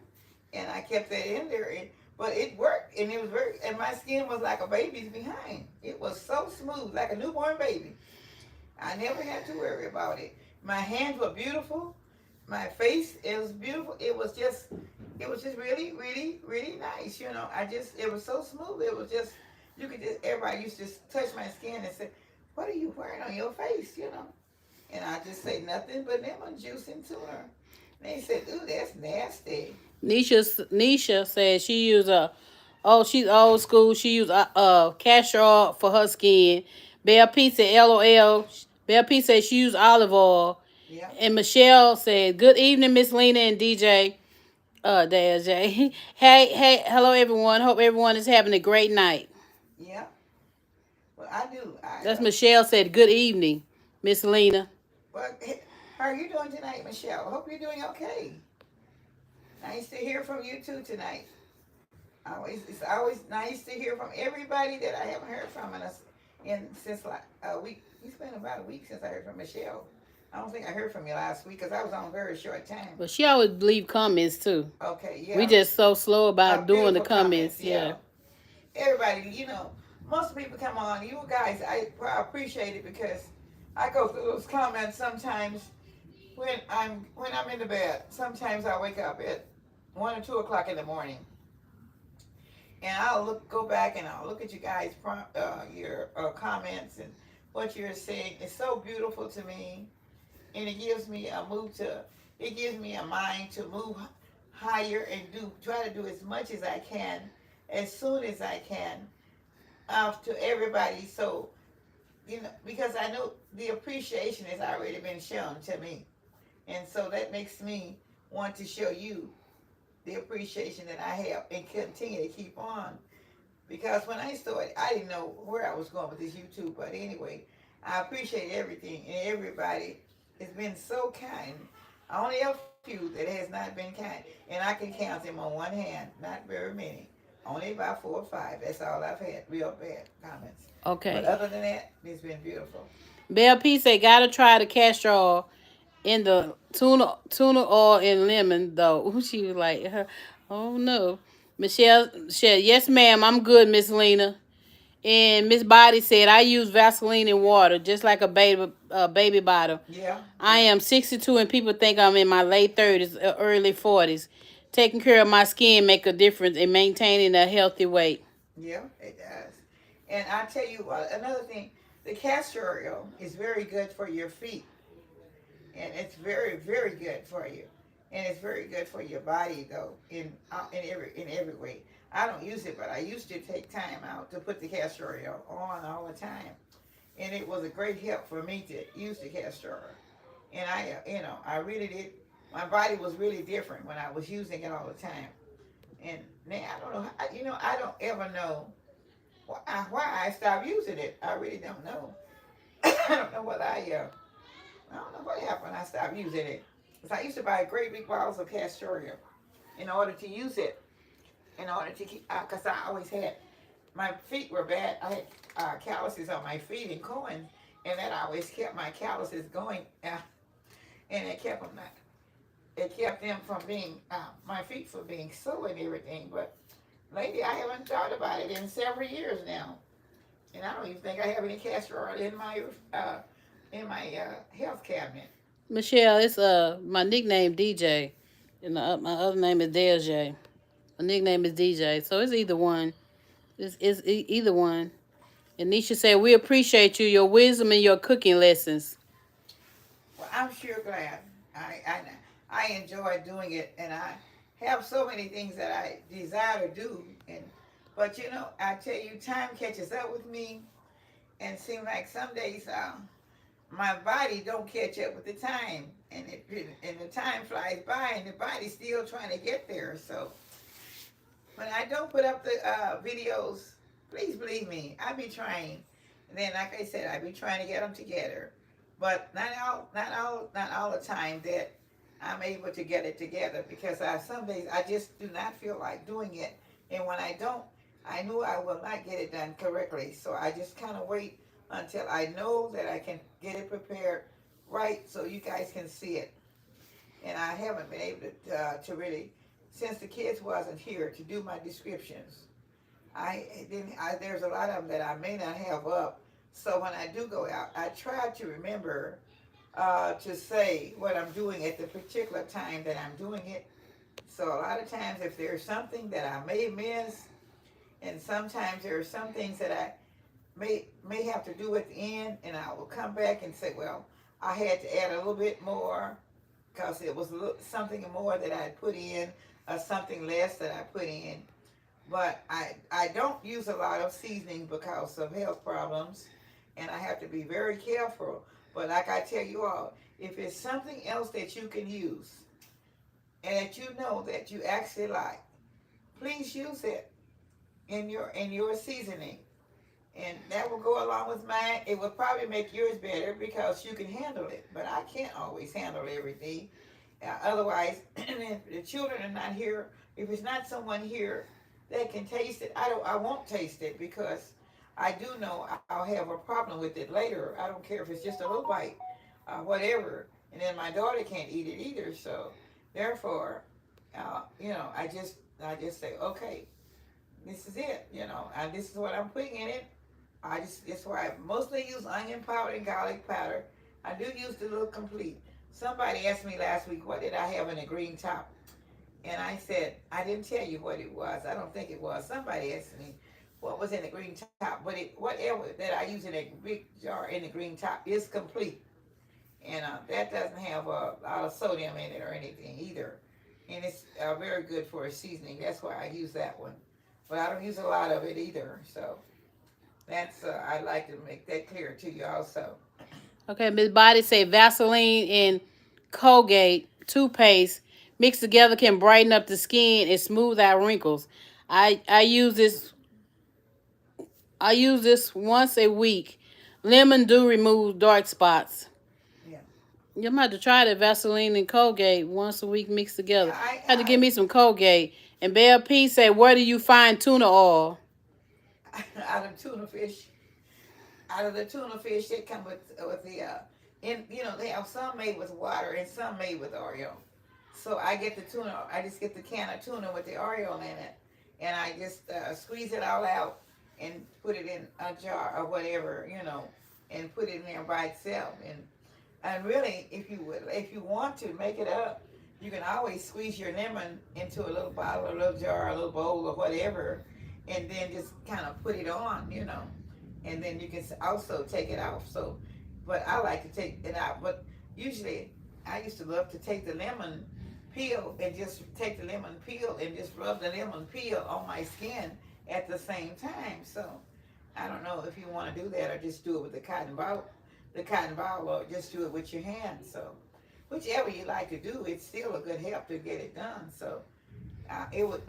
and I kept that in there. But it worked, and it was and my skin was like a baby's behind. It was so smooth, like a newborn baby. I never had to worry about it. My hands were beautiful. my face, it was beautiful. It was just really, really, really nice. It was so smooth. It was just, you could just, everybody used to just touch my skin and say, "What are you wearing on your face?" And I just say nothing but lemon juice into her. And they said, "Ooh, that's nasty." Nisha said she use she's old school. She use castor oil for her skin. Belle P said LOL. Belle P said she use olive oil. Yeah, And Michelle said, "Good evening, Miss Lena and DJ." There's Jay. Hey, hello everyone. Hope everyone is having a great night. yeah. Well, I do. That's Michelle said, "Good evening, Miss Lena." Well, how are you doing tonight, Michelle? Hope you're doing okay. Nice to hear from you too tonight. It's always nice to hear from everybody that I haven't heard from since like a week. It's been about a week since I heard from Michelle. I don't think I heard from you last week because I was on a very short time. But she always leave comments too. Okay, yeah. We just so slow about doing the Beautiful comments. Yeah. Everybody, most people come on. You guys, I appreciate it because I go through those comments sometimes when I'm in the bed. Sometimes I wake up at 1 or 2 o'clock in the morning, and I'll go back and I'll look at you guys, your comments and what you're saying. It's so beautiful to me, and it gives me a mind to move higher and try to do as much as I can, as soon as I can, to everybody. So, because I know the appreciation has already been shown to me, and so that makes me want to show you the appreciation that I have and continue to keep on. Because when I started, I didn't know where I was going with this YouTube. But anyway, I appreciate everything and everybody has been so kind. I only have a few that has not been kind, and I can count them on one hand. Not very many. Only about 4 or 5. That's all I've had. Real bad comments. Okay. But other than that, it's been beautiful. Belle P said, "Gotta try the castor oil in the tuna oil and lemon though." She was like, "Oh no." Michelle said, "Yes, ma'am. I'm good, Miss Lena." And Miss Body said, "I use Vaseline and water, just like a baby bottle. Yeah. I am 62 and people think I'm in my late 30s, early 40s. Taking care of my skin make a difference in maintaining a healthy weight." Yeah, it does. And I tell you another thing, the castor oil is very good for your feet. And it's very, very good for you. And it's very good for your body, though, in every way. I don't use it, but I used to take time out to put the castor oil on all the time, and it was a great help for me to use the castor oil. And I really did. My body was really different when I was using it all the time. And now I don't know. I don't ever know why I stopped using it. I really don't know. I don't know whether I don't know what happened. I stopped using it. Because I used to buy great big bottles of castor oil in order to use it. In order to keep, because I always had, my feet were bad. I had calluses on my feet and corns, and that always kept my calluses going. And it kept them from being, my feet from being sore and everything. But lately, I haven't thought about it in several years now. And I don't even think I have any castor oil in my health cabinet. Michelle, it's my nickname DJ, and my other name is Delj. My nickname is DJ, so it's either one. It's either one. And Nisha said, "We appreciate you, your wisdom, and your cooking lessons." Well, I'm sure glad. I enjoy doing it, and I have so many things that I desire to do. But I tell you, time catches up with me, and it seems like some days my body don't catch up with the time, and the time flies by, and the body's still trying to get there. So when I don't put up the videos, please believe me, I be trying. And then, like I said, I be trying to get them together, but not all the time that I'm able to get it together, because some days I just do not feel like doing it, and when I don't, I know I will not get it done correctly. So I just kind of wait until I know that I can get it prepared right, so you guys can see it. And I haven't been able to really, since the kids wasn't here to do my descriptions. There's a lot of them that I may not have up. So when I do go out, I try to remember to say what I'm doing at the particular time that I'm doing it. So a lot of times if there's something that I may miss, and sometimes there are some things that I may have to do at the end, and I will come back and say, well, I had to add a little bit more because it was something more that I put in, or something less that I put in. But I don't use a lot of seasoning because of health problems, and I have to be very careful. But like I tell you all, if it's something else that you can use and that you know that you actually like, please use it in your seasoning, and that will go along with mine. It will probably make yours better because you can handle it, but I can't always handle everything. Otherwise, if the children are not here, if it's not someone here that can taste it, I won't taste it because I do know I'll have a problem with it later. I don't care if it's just a little bite, whatever. And then my daughter can't eat it either. So therefore, I just say, okay, this is it. And this is what I'm putting in it. That's why I mostly use onion powder and garlic powder. I do use the little complete. Somebody asked me last week, what did I have in a green top? And I said, I didn't tell you what it was. I don't think it was. Somebody asked me what was in the green top, but whatever that I use in a big jar in the green top is complete. And that doesn't have a lot of sodium in it or anything either. And it's very good for a seasoning. That's why I use that one. But I don't use a lot of it either. So that's I'd like to make that clear to you also. Okay, Miss Body say Vaseline and Colgate toothpaste mixed together can brighten up the skin and smooth out wrinkles. I use this once a week. Lemon do remove dark spots. Yeah. You might have to try the Vaseline and Colgate once a week mixed Yeah, together. Had to give me some Colgate. And Belle P say, where do you find tuna oil? out of tuna fish. Out of the tuna fish, they come with the they have some made with water and some made with Oreo. So I get the tuna. I just get the can of tuna with the Oreo in it, and I just squeeze it all out and put it in a jar or whatever, and put it in there by itself. And really, if you want to make it up, you can always squeeze your lemon into a little bottle, a little jar, a little bowl, or whatever, and then just kind of put it on, and then you can also take it off. So, but I like to take it out. But usually, I used to love to take the lemon peel and just take the lemon peel and just rub the lemon peel on my skin at the same time. So, I don't know if you want to do that or just do it with the cotton ball, or just do it with your hands. So, whichever you like to do, it's still a good help to get it done. So,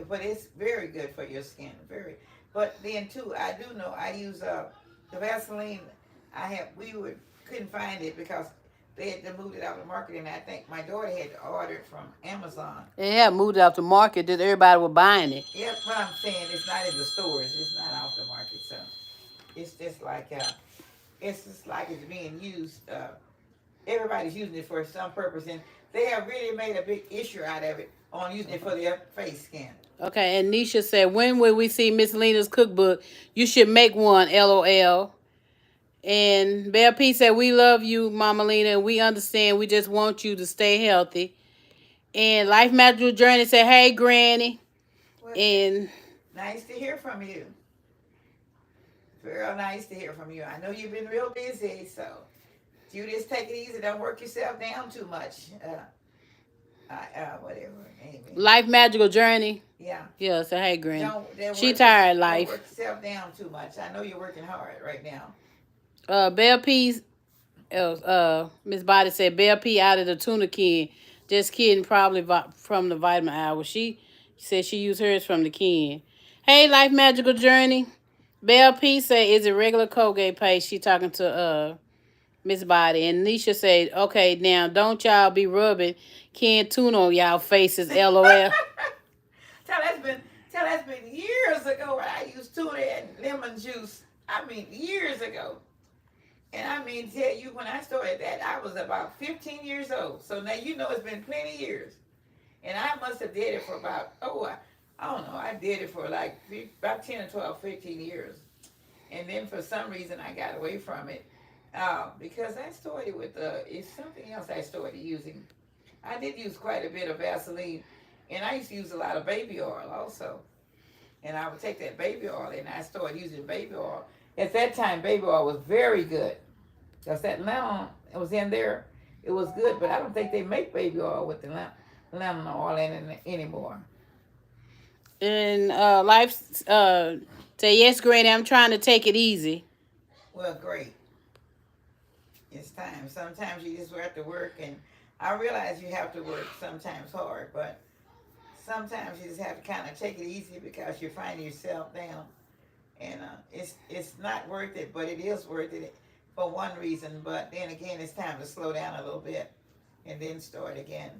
but it's very good for your skin, very. But then too, I do know I use the Vaseline. Couldn't find it because they had moved it out of the market, and I think my daughter had to order it from Amazon. They have moved it out the market that everybody was buying it. Yeah, but I'm saying it's not in the stores. It's not off the market, so it's just like it's being used. Everybody's using it for some purpose, and they have really made a big issue out of it on using it for their face skin. Okay, and Nisha said, when will we see Miss Lena's cookbook? You should make one, LOL. And Belle P said, we love you, Mama Lena, and we understand. We just want you to stay healthy. And Life Magical Journey said, hey, Granny. Well, And nice to hear from you. Real nice to hear from you. I know you've been real busy, so you just take it easy. Don't work yourself down too much. Whatever. Anyway. Life Magical Journey. Yeah. Yeah, so hey, Granny. She Don't tired, Life. work yourself down too much. I know you're working hard right now. Belle P's, Miss Body said, Belle P out of the tuna can. Just kidding, probably from the vitamin hour. She said she used hers from the can. Hey, Life Magical Journey. Belle P said, is it regular Colgate paste? She talking to Miss Body. And Nisha said, okay, now don't y'all be rubbing canned tuna on y'all faces, LOL. That's been years ago when I used tuna and lemon juice. I mean, years ago. And I mean, tell you, when I started that, I was about 15 years old. So now you know it's been plenty of years. And I must have did it for about, I don't know, I did it for like about 10 or 12, 15 years. And then for some reason I got away from it. Because I started with it's something else I started using. I did use quite a bit of Vaseline, and I used to use a lot of baby oil also. And I would take that baby oil, and I started using baby oil. At that time, baby oil was very good because that lemon was in there. It was good, but I don't think they make baby oil with the lemon oil in it anymore. And life say yes, Granny. I'm trying to take it easy. Well, great. It's time. Sometimes you just have to work, and I realize you have to work sometimes hard, but sometimes you just have to kind of take it easy because you're finding yourself down, and it's not worth it, but it is worth it for one reason. But then again, it's time to slow down a little bit and then start again.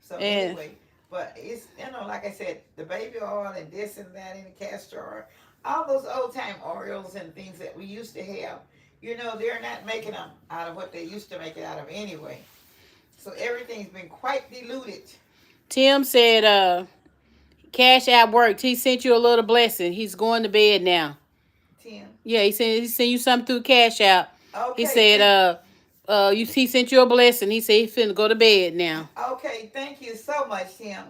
So And anyway, but it's like I said, the baby oil and this and that and the castor oil, all those old time oils and things that we used to have. They're not making them out of what they used to make it out of anyway. So everything's been quite diluted. Tim said, Cash App worked. He sent you a little blessing. He's going to bed now. Tim. Yeah, he sent you something through Cash App. He Okay. said, he sent you a blessing. He said he's finna go to bed now. Okay. Thank you so much, Tim.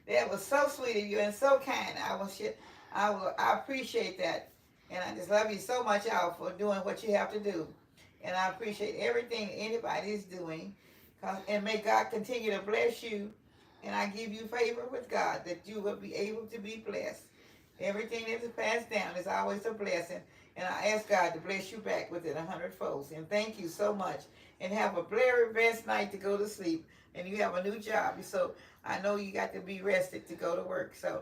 That was so sweet of you and so kind. I appreciate that, and I just love you so much, y'all, for doing what you have to do, and I appreciate everything anybody's doing. And may God continue to bless you, and I give you favor with God that you will be able to be blessed. Everything that is passed down is always a blessing, and I ask God to bless you back with it 100-fold. And thank you so much, and have a very best night to go to sleep. And you have a new job, so I know you got to be rested to go to work. So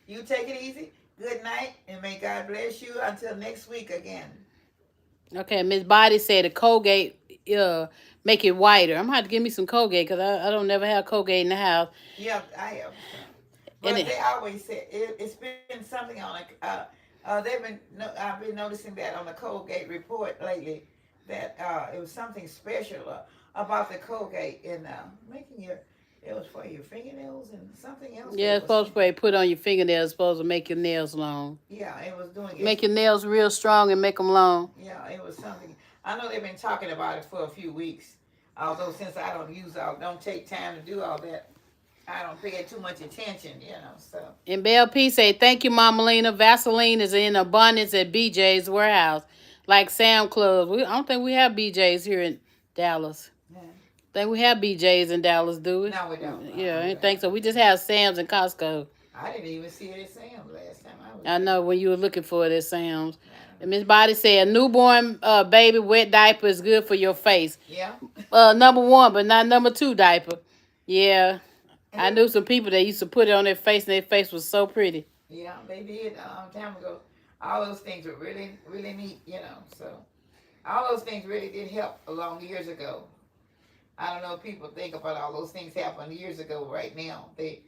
you take it easy. Good night, and may God bless you until next week again. Okay, Miss Body said the Colgate make it whiter. I'm gonna have to give me some Colgate because I don't never have Colgate in the house. Yeah, I have some. And But they always say it's been something on I've been noticing that on the Colgate report lately that it was something special about the Colgate and making it was for your fingernails and something else. yeah, it's supposed to put on your fingernails. Supposed to make your nails long. Yeah, it was doing it. Make your nails real strong and make them long. Yeah, it was something. I know they've been talking about it for a few weeks. Although since I don't take time to do all that, I don't pay it too much attention. So. And Belle P say, thank you, Mama Lena. Vaseline is in abundance at BJ's warehouse, like Sam Club. I don't think we have BJ's here in Dallas. Yeah. Think we have BJ's in Dallas, do we? No, we don't. Yeah, I didn't think so. We just have Sam's and Costco. I didn't even see it at Sam's last time I was I there. know when you were looking for it at Sam's. And Miss Body said, a newborn baby wet diaper is good for your face. Yeah. Number one, but not number two diaper. Yeah. I knew some people that used to put it on their face, and their face was so pretty. Yeah, they did a long time ago. All those things were really, really neat. So all those things really did help a long years ago. I don't know if people think about all those things happened years ago. Right now, they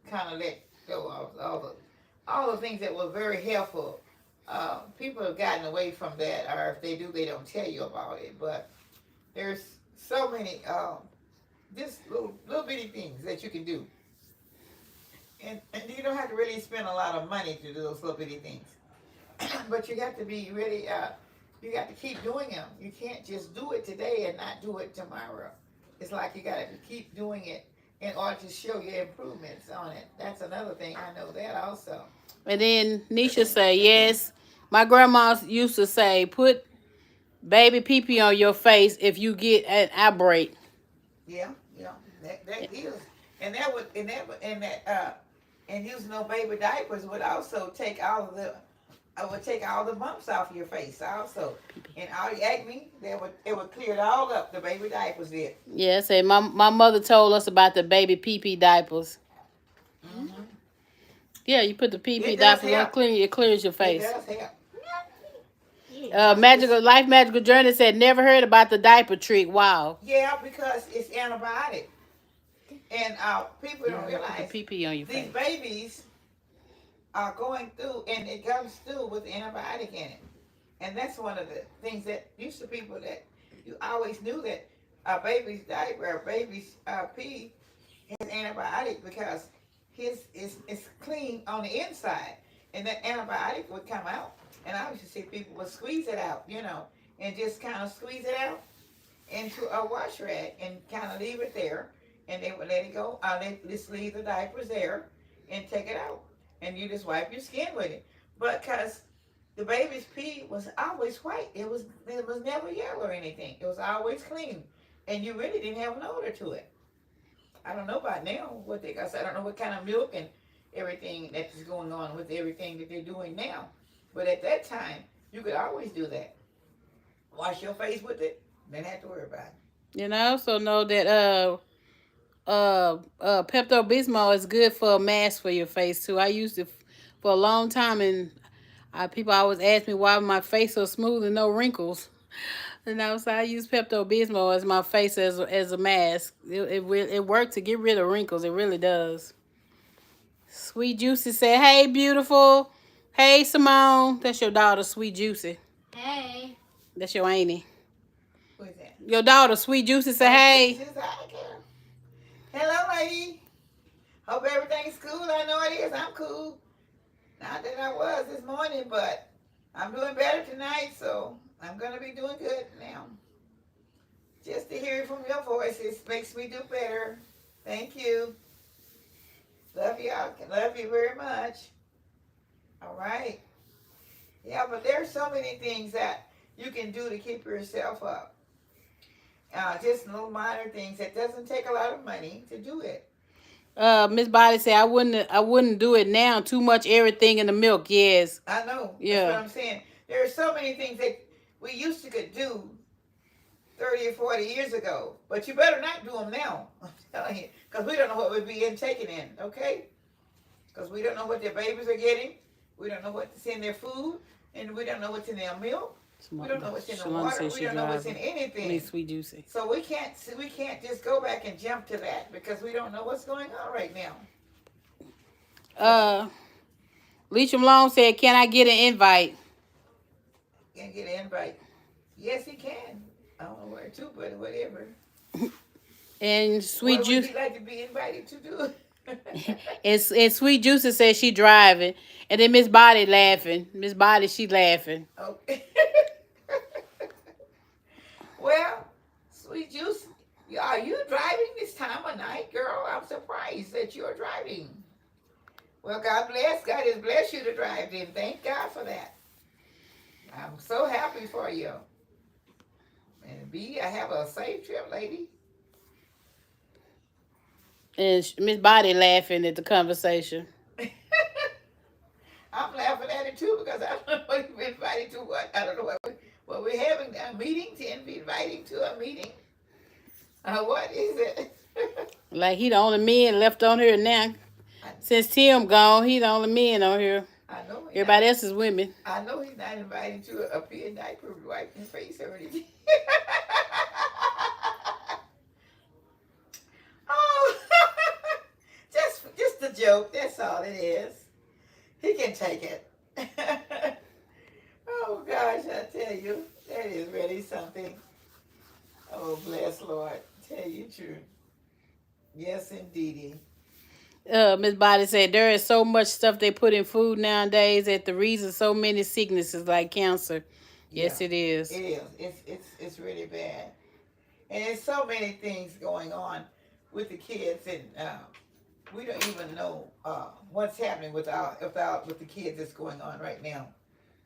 kind of let go of all the things that were very helpful. People have gotten away from that, or if they do, they don't tell you about it. But there's so many just little bitty things that you can do, and you don't have to really spend a lot of money to do those little bitty things. But you got to be really you got to keep doing them. You can't just do it today and not do it tomorrow. It's like you got to keep doing it in order to show your improvements on it. That's another thing. I know that also. And then Nisha say, yes, my grandma used to say, put baby pee-pee on your face if you get an outbreak. Yeah, that is, and that would, and using no baby diapers would also take all of the, take all the bumps off your face also, and all the acne, it would clear it all up. The baby diapers did. Yeah, say my mother told us about the baby pee-pee diapers. Mm-hmm. Yeah, you put the pee-pee It does diapers on, help. it clears your face. It does help. Magical Journey said, never heard about the diaper trick. Wow. Yeah, because it's antibiotic, and people don't Put realize pee-pee on your these face. babies are going through, and it comes through with antibiotic in it. And that's one of the things that used to people that you always knew that a baby's diaper or baby's pee has antibiotic because his is clean on the inside, and that antibiotic would come out. And I used to see people would squeeze it out, and just kind of squeeze it out into a wash rag and kind of leave it there, and they would let it go. Just leave the diapers there and take it out, and you just wipe your skin with it. But because the baby's pee was always white, it was never yellow or anything. It was always clean, and you really didn't have an odor to it. I don't know about now what they got. I don't know what kind of milk and everything that is going on with everything that they're doing now. But at that time, you could always do that. Wash your face with it, didn't have to worry about it. And I also know that Pepto Bismol is good for a mask for your face too. I used it for a long time, and people always ask me why my face so smooth and no wrinkles. And I use Pepto Bismol as my face as a mask. It works to get rid of wrinkles. It really does. Sweet Juicy said, "Hey, beautiful. Hey, Simone. That's your daughter, Sweet Juicy. Hey. That's your auntie. Who is that? Your daughter, Sweet Juicy, said, hey. She's out there. Hello, lady. Hope everything's cool. I know it is. I'm cool. Not that I was this morning, but I'm doing better tonight, so I'm going to be doing good now. Just to hear from your voices makes me do better. Thank you. Love y'all. Love you very much. All right. Yeah, but there's so many things that you can do to keep yourself up. Just little minor things. It doesn't take a lot of money to do it. Miss Body said I wouldn't do it now. Too much everything in the milk. Yes. I know. Yeah. That's what I'm saying. There are so many things that we used to could do 30 or 40 years ago. But you better not do them now. I'm telling you. Because we don't know what we'd be taking in. Okay? Because we don't know what their babies are getting. We don't know what's in their food. And we don't know what's in their milk. We don't know what's in the water. We don't know what's in anything. Sweet Juicy. So we can't just go back and jump to that because we don't know what's going on right now. Leacham Long said, "Can I get an invite?" Can get an invite? Yes, he can. I don't know where to, but whatever. And Sweet Juicy, what would you like to be invited to do? and Sweet Juicy said she driving, and then Miss Body laughing. Miss Body, she laughing. Okay. Well, Sweet Juice, are you driving this time of night, girl? I'm surprised that you're driving. Well, God bless. God has blessed you to drive then. Thank God for that. I'm so happy for you. And B, I have a safe trip, lady. And Miss Body laughing at the conversation. I'm laughing at it too because I don't know what you've been invited to what. I don't know what we're having a meeting to be inviting to a meeting. What is it? Like he the only man left on here now. Since Tim gone, he the only man on here. I know. Everybody else is women. I know he's not invited to a pee and diaper wiping his face or anything. Oh, just a joke. That's all it is. He can take it. Oh gosh, I tell you, that is really something. Oh, bless Lord. Tell you the truth. Yes, indeedy. Miss Body said there is so much stuff they put in food nowadays that the reason so many sicknesses like cancer. Yes, it is. It is. It's really bad. And there's so many things going on with the kids, and we don't even know what's happening with the kids that's going on right now.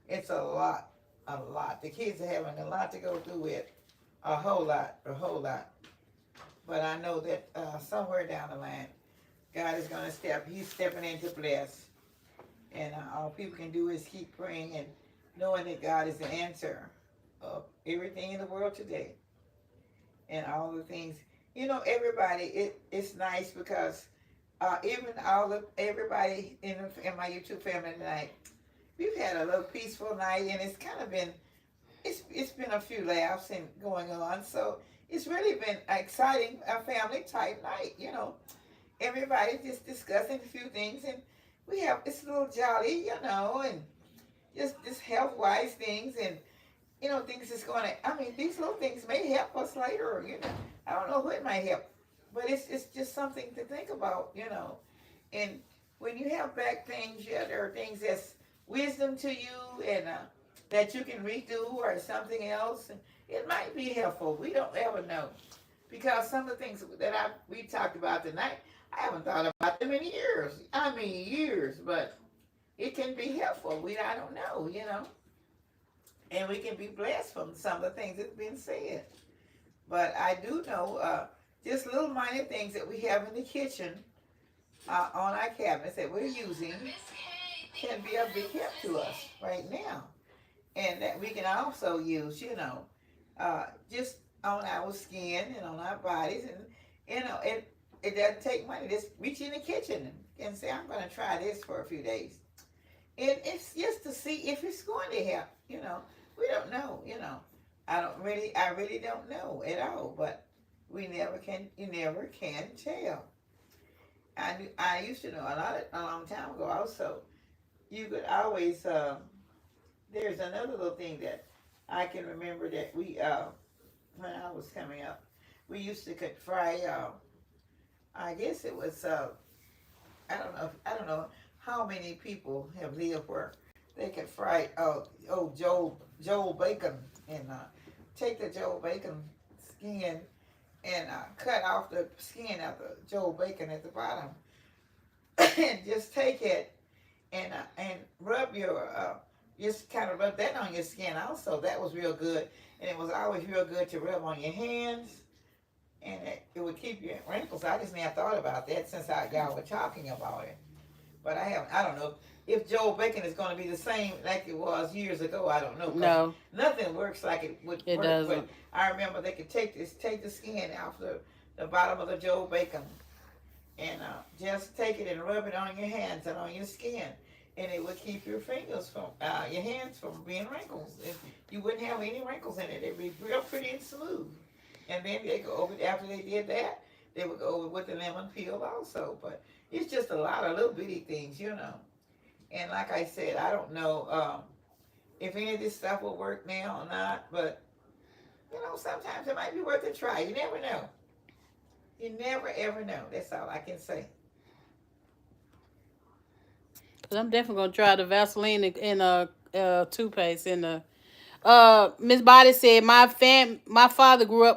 It's a lot. The kids are having a lot to go through with, a whole lot. But I know that somewhere down the line, God is going to step. He's stepping in to bless. And all people can do is keep praying and knowing that God is the answer of everything in the world today. And all the things. You know, everybody, it's nice because even everybody in my YouTube family tonight, we've had a little peaceful night, and it's kind of been, it's been a few laughs and going on. So it's really been an exciting family type night, you know. Everybody just discussing a few things, and it's a little jolly, you know, and just health-wise things, and, you know, things that's going to, I mean, these little things may help us later, you know. I don't know who it might help, but it's just something to think about, you know. And when you have back things, there are things that's wisdom to you, and that you can redo or something else. It might be helpful. We don't ever know. Because some of the things that we talked about tonight, I haven't thought about them in years. I mean years, but it can be helpful. I don't know. And we can be blessed from some of the things that's been said. But I do know just little minor things that we have in the kitchen on our cabinets that we're using can be a big help to us right now. And that we can also use, just on our skin and on our bodies. And, it doesn't take money. Just reach in the kitchen and say, I'm going to try this for a few days. And it's just to see if it's going to help. We don't know. I really don't know at all, but you never can tell. I used to know a long time ago also, you could always, there's another little thing that I can remember that we, when I was coming up, we used to could fry, I guess it was, I don't know how many people have lived where they could fry, Joel bacon, and take the Joel bacon skin and cut off the skin of the Joel bacon at the bottom, and just take it and rub just kind of rub that on your skin also. That was real good, and it was always real good to rub on your hands, and it would keep your wrinkles. I just never thought about that since y'all were talking about it. But I don't know if Joel bacon is going to be the same like it was years ago. I don't know. No. Nothing works like it would work. Doesn't. But I remember they could take the skin off the bottom of the Joel bacon and just take it and rub it on your hands and on your skin. And it would keep your fingers from, your hands from being wrinkles. You wouldn't have any wrinkles in it. It'd be real pretty and smooth. And then they go over, after they did that, they would go over with the lemon peel also. But it's just a lot of little bitty things. And like I said, I don't know if any of this stuff will work now or not, but, sometimes it might be worth a try. You never know. You never, ever know. That's all I can say. Cause I'm definitely gonna try the Vaseline and toothpaste in the. Miss Body said my father grew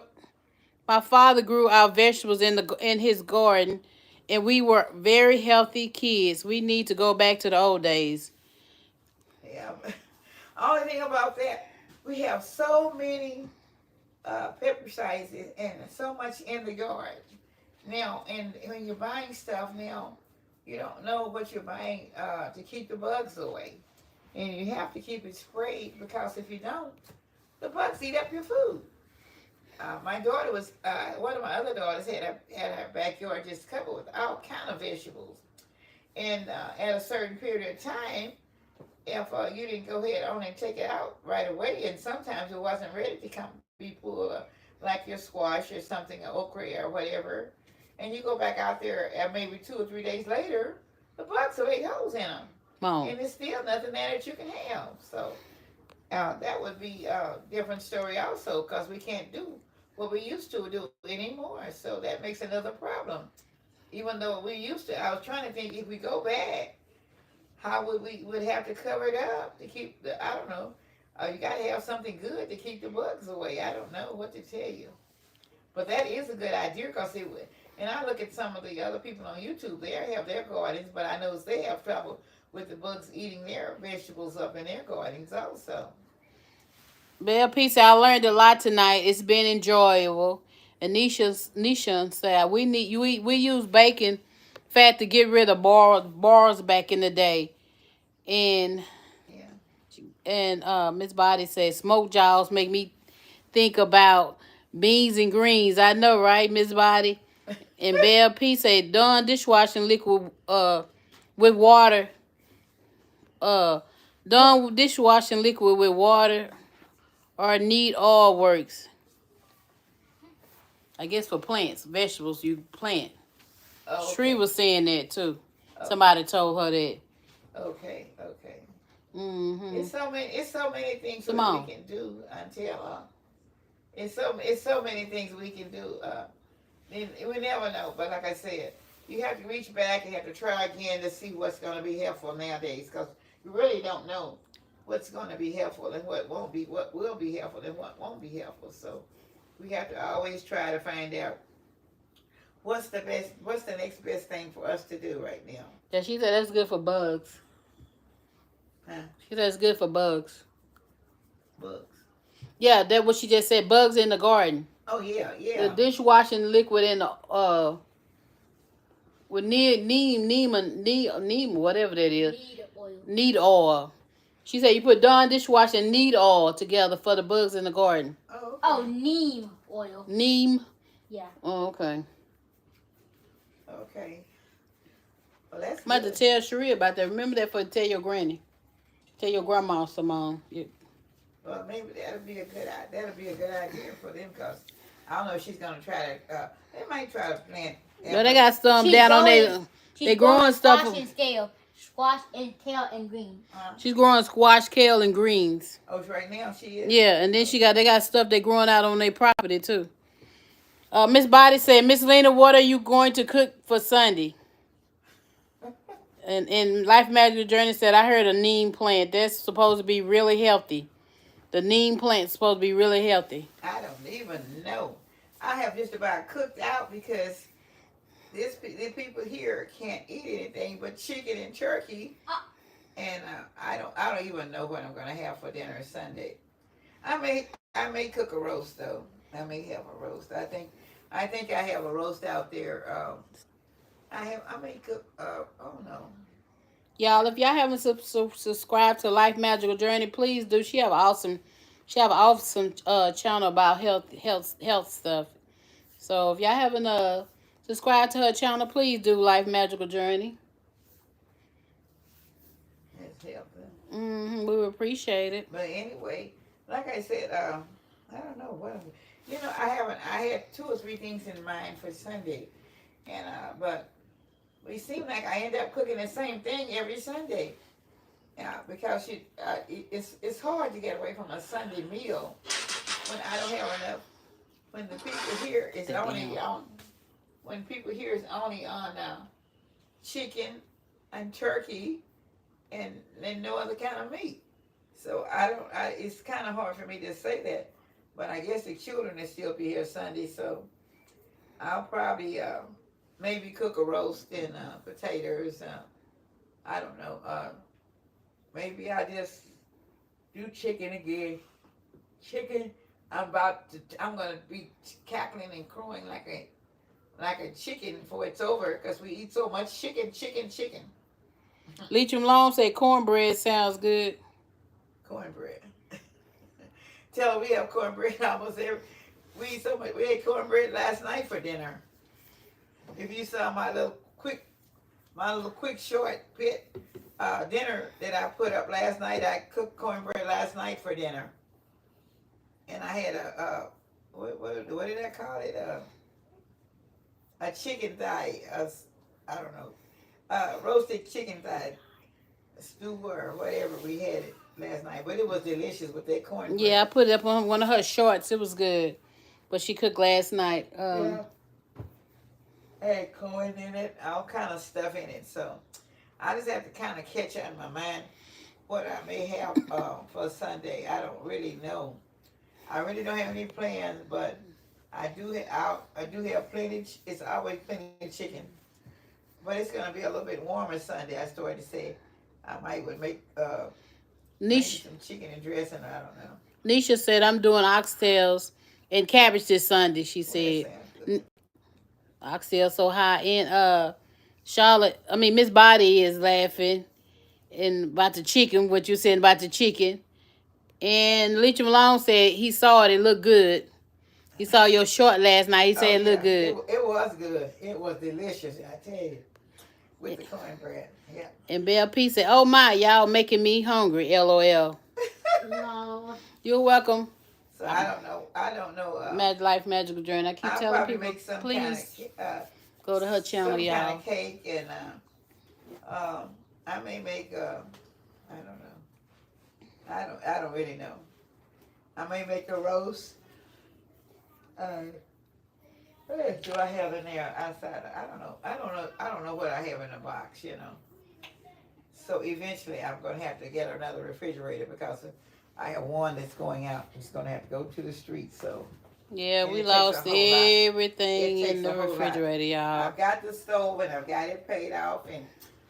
our vegetables in his garden, and we were very healthy kids. We need to go back to the old days. Yeah. Only thing about that, we have so many pesticides and so much in the yard now. And when you're buying stuff now, you don't know what you're buying to keep the bugs away, and you have to keep it sprayed because if you don't, the bugs eat up your food. My daughter was one of my other daughters had her backyard just covered with all kind of vegetables, and at a certain period of time, if you didn't go ahead on and take it out right away, and sometimes it wasn't ready to be pulled, like your squash or something, or okra or whatever, and you go back out there and maybe 2 or 3 days later, the bugs have ate holes in them, and there's still nothing there that you can have. So that would be a different story also, because we can't do what we used to do anymore. So that makes another problem. Even though we used to, I was trying to think if we go back, how would have to cover it up to keep I don't know. You got to have something good to keep the bugs away. I don't know what to tell you. But that is a good idea because it would. And I look at some of the other people on YouTube, they have their gardens, but I know they have trouble with the bugs eating their vegetables up in their gardens also. Bell Pizza, I learned a lot tonight. It's been enjoyable. And Nisha said we use bacon fat to get rid of bars back in the day. And Miss Body said smoked jaws make me think about beans and greens. I know, right, Miss Body? And Bell P said Dawn dishwashing liquid with water. Dawn dishwashing liquid with water or neat oil works. I guess for plants, vegetables you plant. Oh, okay. Shree was saying that too. Okay. Somebody told her that. Okay. Mm-hmm. It's so many things that we can do until it's so many things we can do. We never know, but like I said, you have to reach back and have to try again to see what's going to be helpful nowadays, because you really don't know what's going to be helpful and what won't be, what will be helpful and what won't be helpful. So we have to always try to find out what's the next best thing for us to do right now. Yeah, she said that's good for bugs. Huh? She said it's good for bugs. Bugs. Yeah, that's what she just said. Bugs in the garden. Oh yeah, The yeah. dishwashing liquid in the with neem, whatever that is. Need oil. Need oil. She said you put Dawn dishwasher and need oil together for the bugs in the garden. Oh, okay. Oh, neem oil. Neem. Yeah. Oh, okay. Okay. Well, that's I'm about to good. tell Cherie about that. Remember that for tell your granny. Tell your grandma, Simone. Well, maybe that'll be a good idea for them, because I don't know if she's gonna try to. They might try to plant. No, they got some She's down on growing- they growing stuff. Squash and scale. Squash and tail and green. She's growing squash, kale, and greens. Oh, right now she is. Yeah, and then they got stuff they growing out on their property too. Miss Body said, Miss Lena, what are you going to cook for Sunday? And Life Magical Journey said, I heard a neem plant. That's supposed to be really healthy. The neem plant's supposed to be really healthy. I don't even know. I have just about cooked out because the people here can't eat anything but chicken and turkey, and I don't even know what I'm gonna have for dinner Sunday. I may cook a roast though. I may have a roast. I think I have a roast out there. I may cook. Oh no. Y'all, if y'all haven't subscribed to Life Magical Journey, please do. She have an awesome channel about health stuff. So if y'all haven't subscribed to her channel, please do Life Magical Journey. It's healthy. We would appreciate it. But anyway, like I said, I don't know what. I had 2 or 3 things in mind for Sunday, and but it seemed like I end up cooking the same thing every Sunday. Yeah, because it's hard to get away from a Sunday meal when I don't have enough. When the people here is only on, when people here is only on chicken and turkey and no other kind of meat. So it's kind of hard for me to say that, but I guess the children will still be here Sunday, so I'll probably maybe cook a roast and potatoes. I don't know. Maybe I just do chicken again. Chicken. I'm gonna be cackling and crowing like a chicken before it's over, because we eat so much chicken. Leecham Long said cornbread sounds good. Cornbread. Tell her we have cornbread almost every. We eat so much. We ate cornbread last night for dinner. If you saw my little quick short dinner that I put up last night, I cooked cornbread last night for dinner, and I had what did I call it? A chicken thigh. I don't know. Roasted chicken thigh stew or whatever we had it last night, but it was delicious with that cornbread. Yeah, I put it up on one of her shorts. It was good, but she cooked last night. Yeah. Had corn in it, all kind of stuff in it. So I just have to kind of catch up in my mind what I may have for Sunday. I don't really know. I really don't have any plans, but I do have plenty. It's always plenty of chicken, but it's gonna be a little bit warmer Sunday. I started to say I would make maybe some chicken and dressing. I don't know. Nisha said I'm doing oxtails and cabbage this Sunday. She said. Oxtail so high. And Miss Body is laughing and about the chicken, what you said about the chicken. And Leecham Malone said he saw it looked good. He saw your short last night. He said it looked good. It was good. It was delicious, I tell you. With the cornbread. Yeah. And Belle P said, oh my, y'all making me hungry, LOL. No. You're welcome. So I don't know. Life Magical Journey. I keep I'll telling people, make some please go to her channel, some y'all. kind of cake, and I may make I don't know. I don't really know. I may make a roast. What else do I have in there outside? I don't know what I have in the box, So eventually I'm going to have to get another refrigerator because I have one that's going out. It's going to have to go to the street. So Yeah, and we it takes a lost whole lot. everything It in takes the a whole lot. refrigerator, y'all. I've got the stove and I've got it paid off, and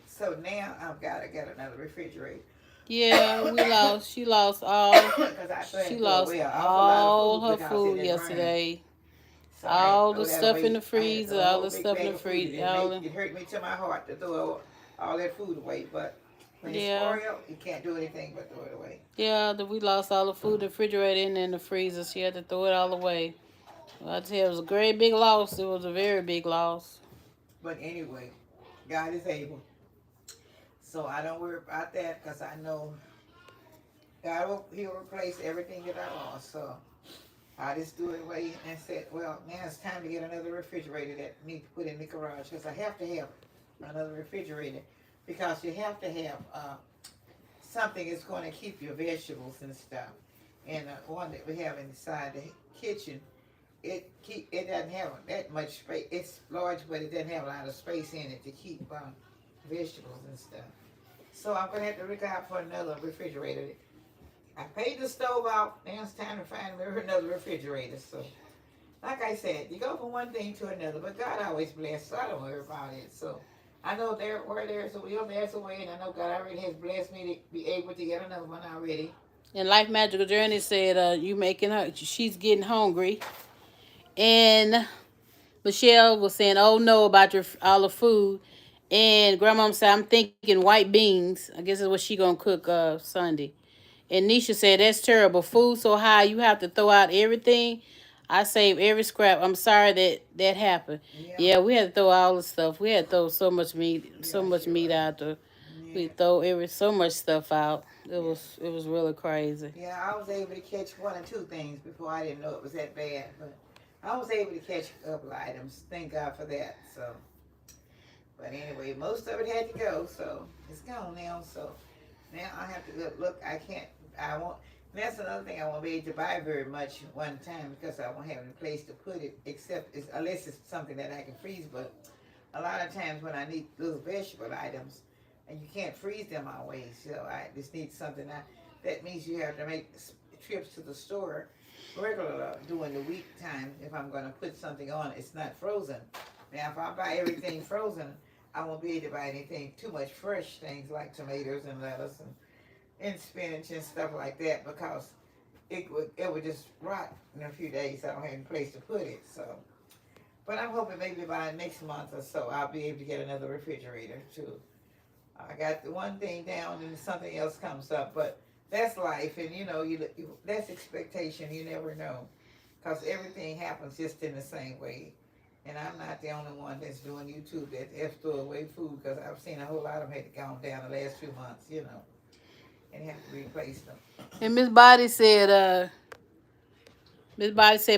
so now I've got to get another refrigerator. Yeah, we lost. She lost all. Because I She threw lost away an awful lot all of her food because it food didn't rain. yesterday. So I had to All throw the that stuff in away. the I had to freezer. throw a All whole the big stuff in bag the of food. freezer. All the, It hurt me to my heart to throw all that food away, but when it's yeah. spoiled, you can't do anything but throw it away. Yeah, we lost all the food in the refrigerator and in the freezer. She had to throw it all away. Well, I tell you, it was a great big loss. It was a very big loss. But anyway, God is able. So I don't worry about that because I know He'll replace everything that I lost. So I just threw it away and said, well, now it's time to get another refrigerator that need to put in the garage because I have to have another refrigerator because you have to have something that's going to keep your vegetables and stuff. And the one that we have inside the kitchen, it doesn't have that much space. It's large, but it doesn't have a lot of space in it to keep vegetables and stuff. So I'm going to have to look out for another refrigerator. I paid the stove off. Now it's time to find me another refrigerator. So, like I said, you go from one thing to another, but God always bless, so I don't worry about it. So, I know where there's a will, there's a way, and I know God already has blessed me to be able to get another one already. And Life Magical Journey said, you making her, she's getting hungry. And Michelle was saying, oh no, about all the food. And Grandma said, I'm thinking white beans. I guess that's what she gonna cook Sunday. And Nisha said, that's terrible. Food so high, you have to throw out everything. I saved every scrap. I'm sorry that happened. Yeah, we had to throw all the stuff. We had to throw so much meat, out there. We throw so much stuff out. It was really crazy. Yeah, I was able to catch one or two things before. I didn't know it was that bad, but I was able to catch a couple items. Thank God for that. So, but anyway, most of it had to go, so it's gone now. So now I have to look. I won't. That's another thing. I won't be able to buy very much one time because I won't have any place to put it, unless it's something that I can freeze. But a lot of times when I need little vegetable items, and you can't freeze them always, so I just need something. That means you have to make trips to the store regular during the week time if I'm going to put something on. It's not frozen. Now, if I buy everything frozen, I won't be able to buy anything too much fresh things like tomatoes and lettuce and spinach and stuff like that because it would just rot in a few days. I don't have any place to put it. So, but I'm hoping maybe by next month or so I'll be able to get another refrigerator too. I got the one thing down and something else comes up, but that's life, and that's expectation. You never know, because everything happens just in the same way. And I'm not the only one that's doing YouTube that throw away food, because I've seen a whole lot of them had gone down the last few months, and have to replace them. And Miss Body said,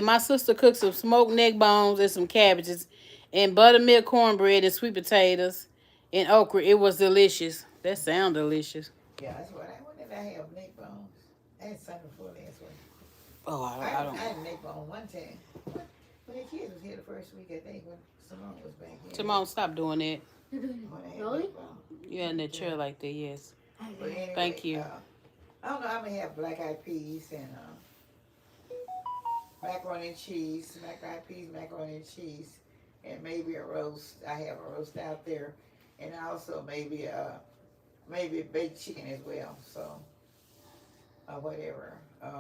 my sister cooked some smoked neck bones and some cabbages and buttermilk cornbread and sweet potatoes and okra. It was delicious. That sounds delicious. Yeah, that's what did I have? Neck bones. I had something before last week. Oh, I don't I had neck bone one time. When the kids was here the first week, I think, when Simone was back here. Simone, stop doing that. Really? You in that chair like that, yes. But anyway, Thank you. I don't know, I'm going to have black-eyed peas and macaroni and cheese, and maybe a roast. I have a roast out there, and also maybe baked chicken as well. So, whatever. And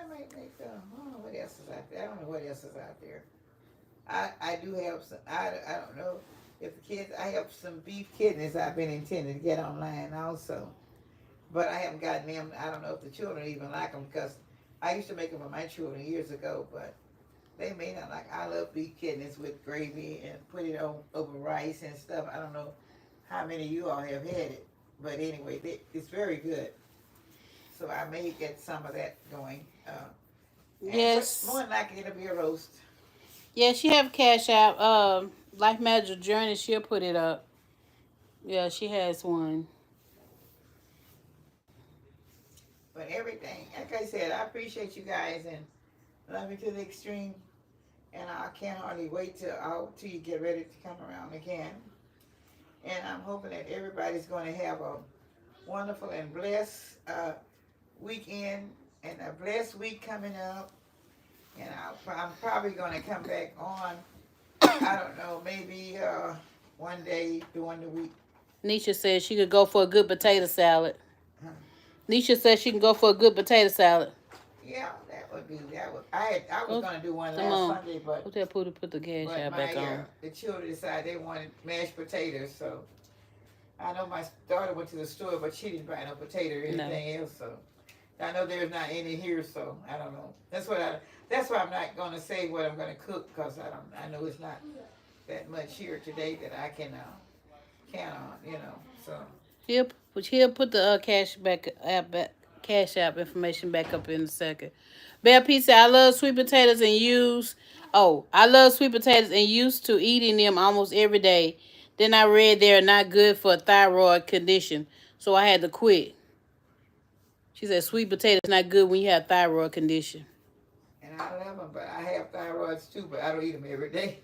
I might make. I don't know what else is out there. I do have some. I don't know if the kids. I have some beef kidneys I've been intending to get online also, but I haven't gotten them. I don't know if the children even like them because I used to make them for my children years ago, but they may not like. I love beef kidneys with gravy and put it over rice and stuff. I don't know how many of you all have had it, but anyway, it's very good. So I may get some of that going. Yes. More than likely it'll be a roast. Yeah, she have Cash App. Life Magic Journey, she'll put it up. Yeah, she has one. But everything, like I said, I appreciate you guys and love you to the extreme. And I can't hardly wait till you get ready to come around again. And I'm hoping that everybody's going to have a wonderful and blessed weekend and a blessed week coming up. And I'm probably going to come back on, I don't know, maybe one day during the week. Nisha said she could go for a good potato salad. Huh. Nisha said she can go for a good potato salad. Yeah, I was Go, going to do one come last on. Sunday, but Go tell Pooh to put the cash out back on. the children decided they wanted mashed potatoes, so I know my daughter went to the store, but she didn't buy no potato or anything else, so I know there's not any here, so I don't know. That's why I'm not going to say what I'm going to cook, because I know it's not that much here today that I can count on, so. He'll put the cash app information back up in a second. Bear Pizza, I love sweet potatoes and used to eating them almost every day. Then I read they're not good for a thyroid condition, so I had to quit. She said sweet potatoes not good when you have thyroid condition. And I love them, but I have thyroids too, but I don't eat them every day.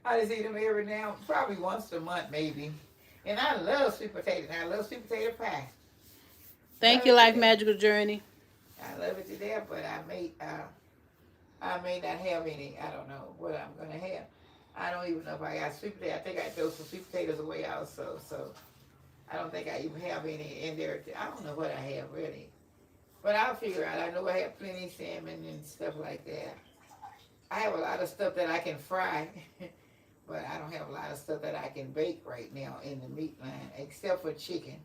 I just eat them every now, probably once a month maybe. And I love sweet potato. And I love sweet potato pie. Thank you, Life Magical Journey. I love it to death, but I may not have any. I don't know what I'm gonna have. I don't even know if I got sweet potato. I think I throw some sweet potatoes away also. So I don't think I even have any in there. I don't know what I have really, but I'll figure out. I know I have plenty of salmon and stuff like that. I have a lot of stuff that I can fry. But I don't have a lot of stuff that I can bake right now in the meat line, except for chicken.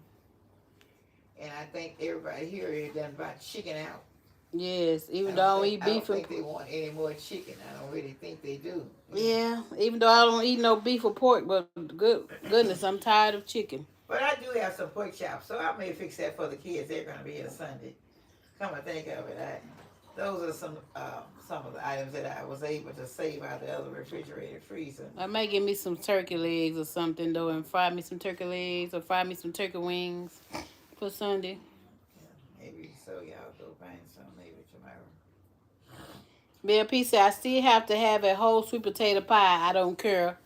And I think everybody here is done about chicken out. Yes, even though I don't eat beef. I don't think they want any more chicken. I don't really think they do. Yeah, even though I don't eat no beef or pork, but goodness, I'm tired of chicken. But I do have some pork chops, so I may fix that for the kids. They're going to be here Sunday. Come and think of it, those are some of the items that I was able to save out of the other refrigerated freezer. I may give me some turkey legs or something though, and fry me some turkey legs or fry me some turkey wings for Sunday. Yeah, maybe so. Y'all go find some maybe tomorrow. BLP said I still have to have a whole sweet potato pie. I don't care.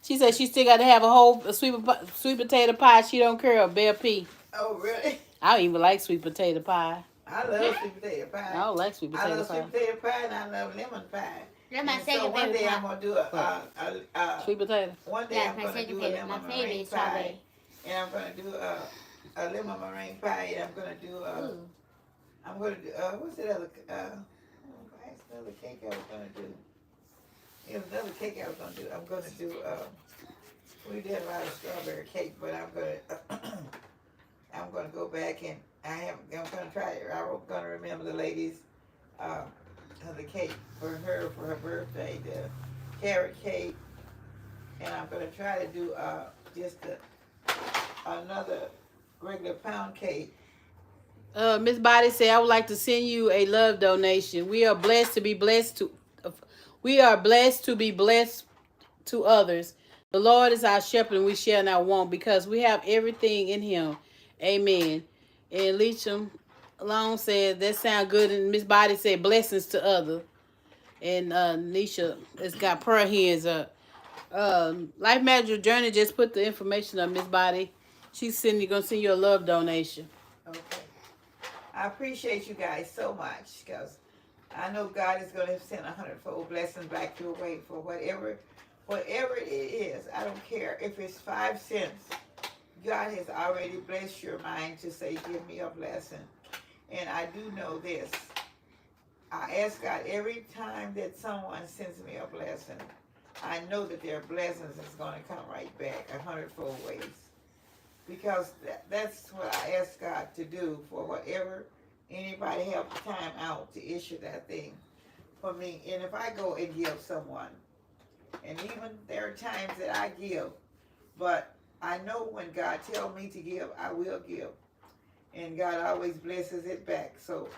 She said she still got to have a whole sweet potato pie. She don't care. BLP. Oh really? I don't even like sweet potato pie. I love sweet potato pie. I don't like sweet potato pie. I love sweet potato pie and I love lemon pie. That's my And second so one favorite day pie. I'm gonna do a Sweet potato. one day That's I'm my gonna second do a favorite. lemon My favorite meringue is pie, strawberry. and I'm gonna do a lemon meringue pie, and I'm gonna do what's that other what's the other cake I was gonna do? It was another cake I was gonna do. I'm gonna do we did a lot of strawberry cake, but I'm gonna go back and I'm gonna try it. I'm gonna remember the lady's the cake for her birthday, the carrot cake, and I'm gonna try to do just another regular pound cake. Miss Body said I would like to send you a love donation. We are blessed to be blessed to others. The Lord is our shepherd and we shall not want because we have everything in him. Amen. And Leacham Long said that sound good, and Miss Body said blessings to others. And Nisha has got prayer hands up. Life Magical Journey just put the information on Miss Body. She's gonna send you a love donation. Okay. I appreciate you guys so much because I know God is going to send 100-fold blessings back your way for whatever it is. I don't care if it's 5 cents. God has already blessed your mind to say, give me a blessing. And I do know this. I ask God every time that someone sends me a blessing, I know that their blessings is going to come right back 100-fold ways. Because that's what I ask God to do for whatever anybody have time out to issue that thing for me. And if I go and give someone, and even there are times that I give, but I know when God tells me to give, I will give. And God always blesses it back. So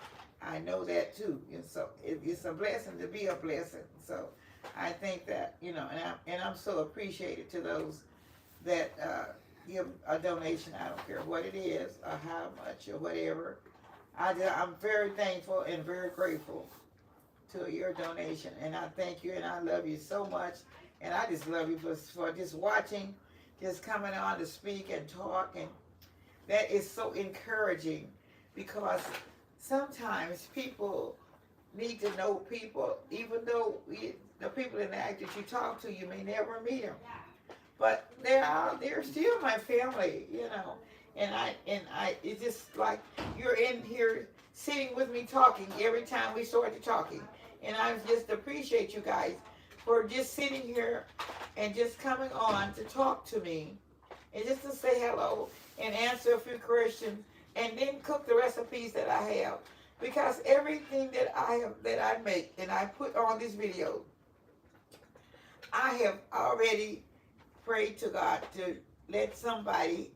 I know that too. And so it's a blessing to be a blessing. So I think that, and I'm so appreciative to those that give a donation. I don't care what it is or how much or whatever. I'm very thankful and very grateful to your donation. And I thank you and I love you so much. And I just love you for just watching just coming on to speak and talk, and that is so encouraging because sometimes people need to know people, even though the people in the act that you talk to, you may never meet them, but they're still my family, you know. And I, it's just like you're in here sitting with me talking every time we started talking, and I just appreciate you guys for just sitting here and just coming on to talk to me and just to say hello and answer a few questions and then cook the recipes that I have. Because everything that I make and I put on this video, I have already prayed to God to let somebody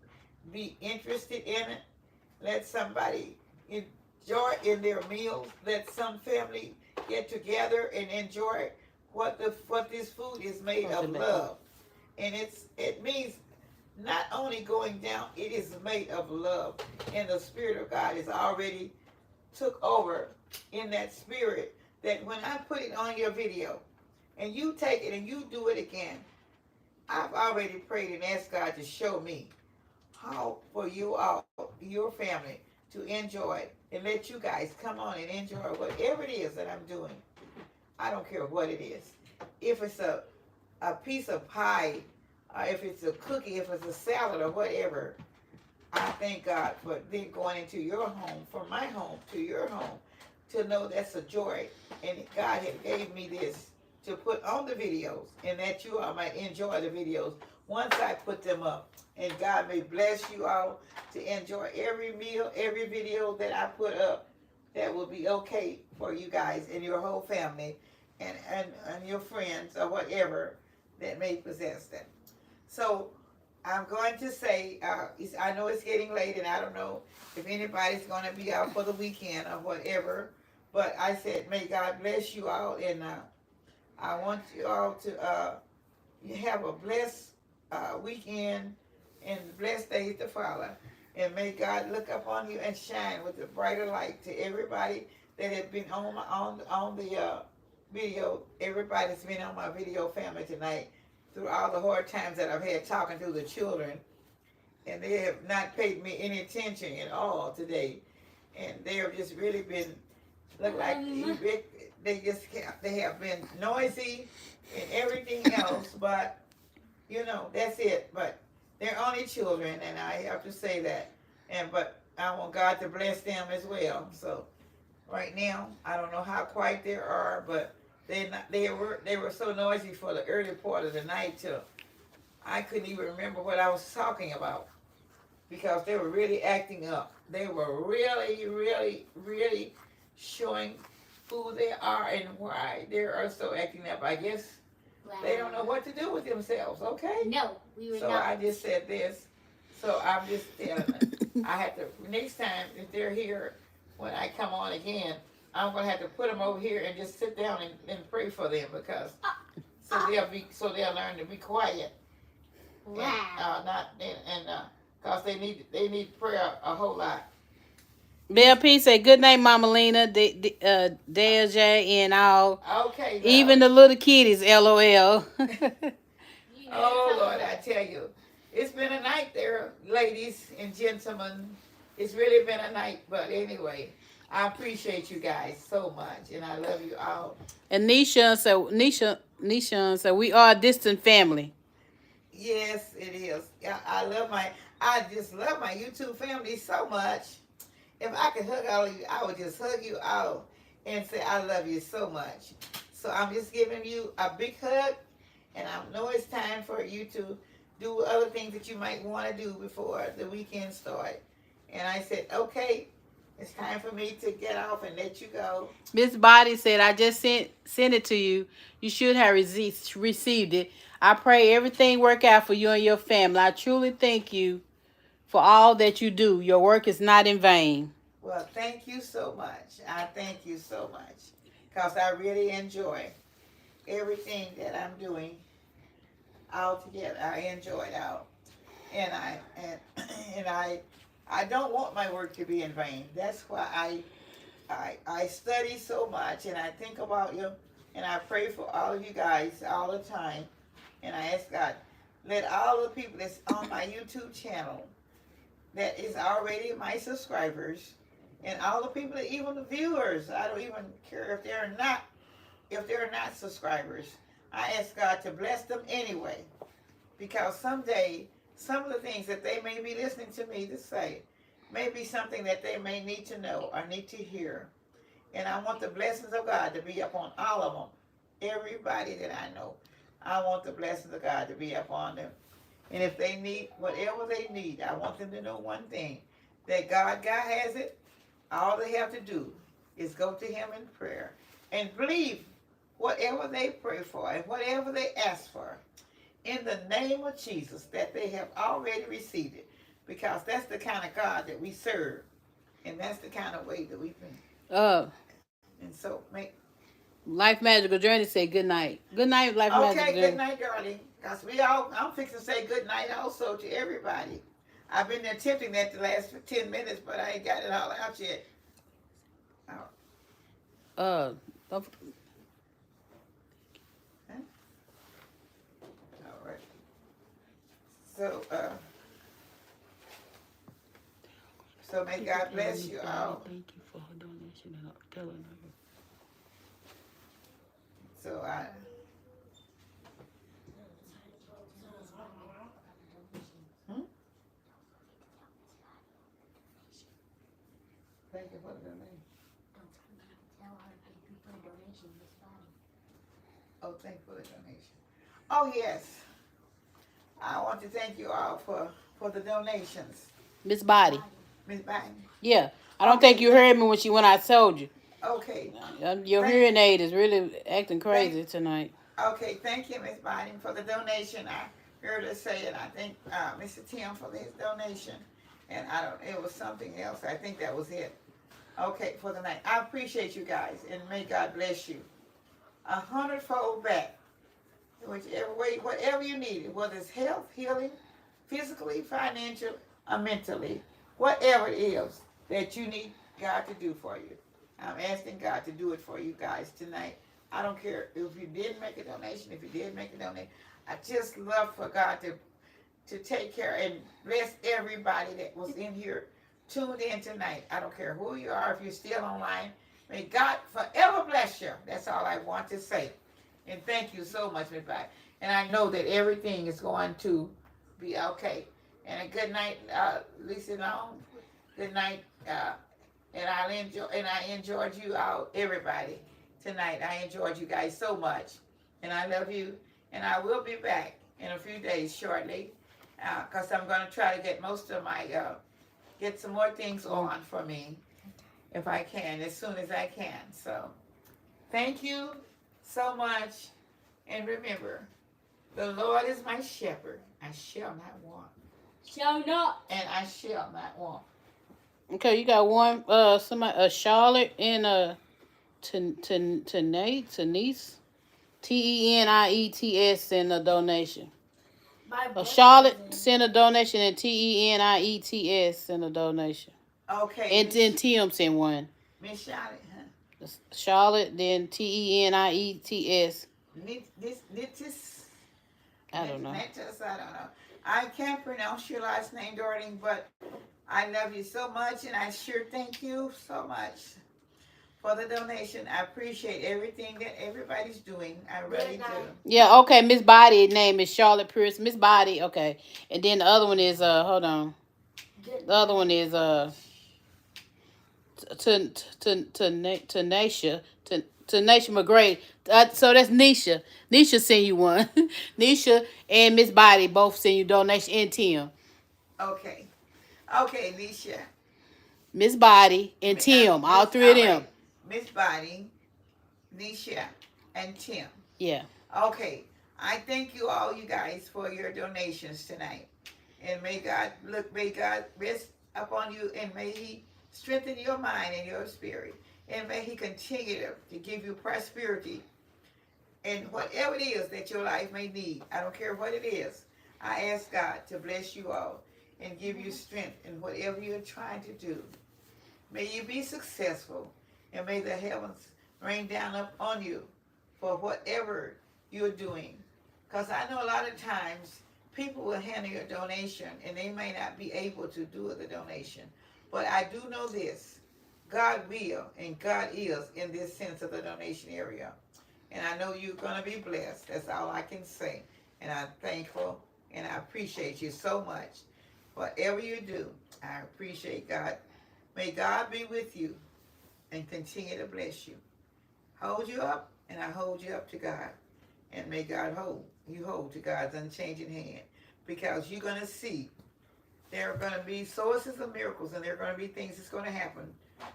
be interested in it, let somebody enjoy in their meals, let some family get together and enjoy what this food is made of love. And it means not only going down, it is made of love. And the Spirit of God is already took over in that spirit, that when I put it on your video and you take it and you do it again, I've already prayed and asked God to show me how for you all, your family, to enjoy it and let you guys come on and enjoy whatever it is that I'm doing. I don't care what it is. If it's a piece of pie, if it's a cookie, if it's a salad or whatever, I thank God for then going into your home, from my home to your home, to know that's a joy. And God had gave me this to put on the videos, and that you all might enjoy the videos once I put them up. And God may bless you all to enjoy every meal, every video that I put up that will be okay for you guys and your whole family and your friends or whatever that may possess them. So I'm going to say, I know it's getting late and I don't know if anybody's going to be out for the weekend or whatever, but I said, may God bless you all, and I want you all to have a blessed weekend and blessed days to follow. And may God look upon you and shine with a brighter light to everybody that has been on the video. Everybody's been on my video family tonight through all the hard times that I've had talking to the children. And they have not paid me any attention at all today. And they have just really been, look like they have been noisy and everything else, but you know, that's it. But they're only children, and I have to say that. But I want God to bless them as well. So right now, I don't know how quiet they are, but they were so noisy for the early part of the night till I couldn't even remember what I was talking about, because they were really acting up. They were really, really, really showing who they are and why they are so acting up. I guess they don't know what to do with themselves, okay? No, we were so not. I just said this. So I'm just telling them, I have to, next time, if they're here, when I come on again, I'm going to have to put them over here and just sit down and pray for them, because so they'll learn to be quiet. Wow. Because they need prayer a whole lot. Bell P said, good night, Mama Lena, Deja, and all. Okay. Even the little kiddies, LOL. Oh, Lord, I tell you. It's been a night there, ladies and gentlemen. It's really been a night. But anyway, I appreciate you guys so much. And I love you all. And Nishan said, we are a distant family. Yes, it is. I just love my YouTube family so much. If I could hug all of you, I would just hug you all and say I love you so much. So I'm just giving you a big hug, and I know it's time for you to do other things that you might want to do before the weekend starts. And I said, okay, it's time for me to get off and let you go. Miss Body said, I just sent it to you. You should have received it. I pray everything work out for you and your family. I truly thank you for all that you do. Your work is not in vain. Well, thank you so much. I thank you so much, because I really enjoy everything that I'm doing all together. I enjoy it all. And I don't want my work to be in vain. That's why I study so much, and I think about you, and I pray for all of you guys all the time. And I ask God, let all the people that's on my YouTube channel that is already my subscribers, and all the people that even the viewers, I don't even care if they're not subscribers. I ask God to bless them anyway, because someday some of the things that they may be listening to me to say may be something that they may need to know or need to hear. And I want the blessings of God to be upon all of them. Everybody that I know, I want the blessings of God to be upon them. And if they need whatever they need, I want them to know one thing, that God has it. All they have to do is go to Him in prayer and believe whatever they pray for and whatever they ask for in the name of Jesus, that they have already received it, because that's the kind of God that we serve, and that's the kind of way that we've been. And so make Life Magical Journey say good night. Good night, Life Magical okay, Journey. good night, darling. Because I'm fixing to say good night also to everybody. I've been attempting that the last 10 minutes, but I ain't got it all out yet. Don't All right. So may God bless you all. Thank you for her donation and telling her. So thank you for the donation. Tell her thank you for the donation, Miss Bonnie. Oh, thank you for the donation. Oh, yes. I want to thank you all for the donations. Miss Body. Miss Biden. Yeah. I don't think you heard me when I told you. Okay. Your hearing aid is really acting crazy tonight. Okay, thank you, Miss Biden, for the donation. I heard her say it. I think Mr. Tim for his donation. And it was something else. I think that was it. Okay, for the night. I appreciate you guys, and may God bless you 100-fold back. Whichever way, whatever you need, whether it's health, healing, physically, financially, or mentally, whatever it is that you need God to do for you. I'm asking God to do it for you guys tonight. I don't care if you didn't make a donation, if you did make a donation. I just love for God to take care and bless everybody that was in here tuned in tonight. I don't care who you are, if you're still online. May God forever bless you. That's all I want to say. And thank you so much, Miss Biden. And I know that everything is going to be okay. And a good night, Lisa Long. Good night. And I enjoyed you all, everybody, tonight. I enjoyed you guys so much. And I love you. And I will be back in a few days shortly. Because I'm going to try to get most of my, get some more things on for me. If I can, as soon as I can. So, thank you so much. And remember, the Lord is my shepherd. I shall not want. Shall not. And I shall not want. Okay, you got one, somebody, Charlotte and Tenice, Teniets sent a donation. Charlotte sent a donation and Teniets sent a donation. Okay. And then Tim sent one. Miss Charlotte, huh? Charlotte, then Teniets. Nitis. I don't know. Nitis, I don't know. I can't pronounce your last name, darling, but I love you so much, and I sure thank you so much for the donation. I appreciate everything that everybody's doing. I really do. Yeah, okay. Miss Body name is Charlotte Pierce. Miss Body, okay. And then the other one is hold on. The other one is Tanisha McGray. So that's Nisha. Nisha sent you one. Nisha and Miss Body both send you donation, and Tim. Okay. Okay, Nisha. Miss Body and Tim. All three of them. Miss Body, Nisha, and Tim. Yeah. Okay. I thank you all, you guys, for your donations tonight. And may God rest upon you, and may He strengthen your mind and your spirit. And may He continue to give you prosperity and whatever it is that your life may need. I don't care what it is. I ask God to bless you all and give you strength in whatever you're trying to do. May you be successful, and may the heavens rain down upon you for whatever you're doing. Because I know a lot of times people will handle your donation and they may not be able to do the donation. But I do know this. God will and God is in this sense of the donation area. And I know you're going to be blessed. That's all I can say. And I'm thankful and I appreciate you so much. Whatever you do, I appreciate God. May God be with you and continue to bless you. Hold you up, and I hold you up to God. And may God hold to God's unchanging hand. Because you're going to see there are going to be sources of miracles, and there are going to be things that's going to happen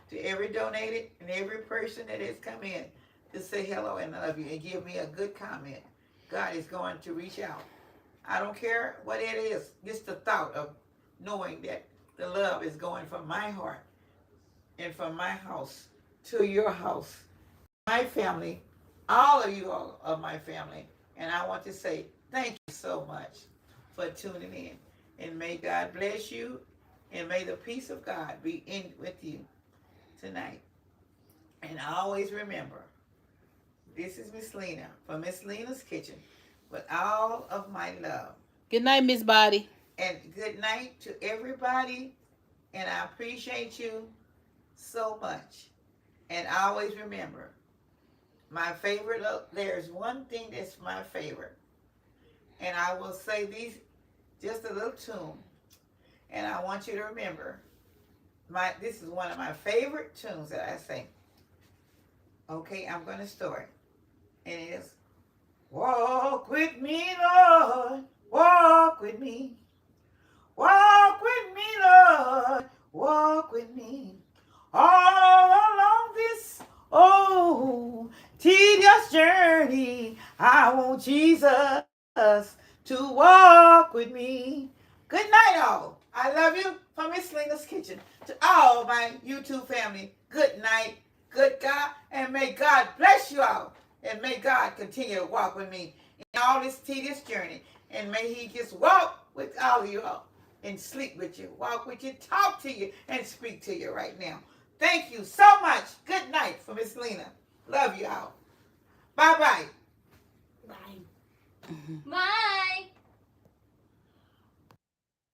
to every donated and every person that has come in to say hello and love you and give me a good comment. God is going to reach out. I don't care what it is. Just the thought of knowing that the love is going from my heart and from my house to your house, my family, all of you all of my family. And I want to say thank you so much for tuning in. And may God bless you, and may the peace of God be in with you tonight. And always remember, this is Miss Lena from Miss Lena's Kitchen with all of my love. Good night, Miss Body. And good night to everybody. And I appreciate you so much. And always remember, my favorite, there's one thing that's my favorite. And I will say these, just a little tune. And I want you to remember, this is one of my favorite tunes that I sing. Okay, I'm going to start. And it is, walk with me, Lord, walk with me. Walk with me, Lord, walk with me. All along this, tedious journey, I want Jesus to walk with me. Good night, all. I love you from Miss Lena's Kitchen. To all my YouTube family, good night, good God, and may God bless you all. And may God continue to walk with me in all this tedious journey. And may he just walk with all of you all and sleep with you, walk with you, talk to you, and speak to you right now. Thank you so much. Good night from Miss Lena. Love you all. Bye-bye. Bye. Bye.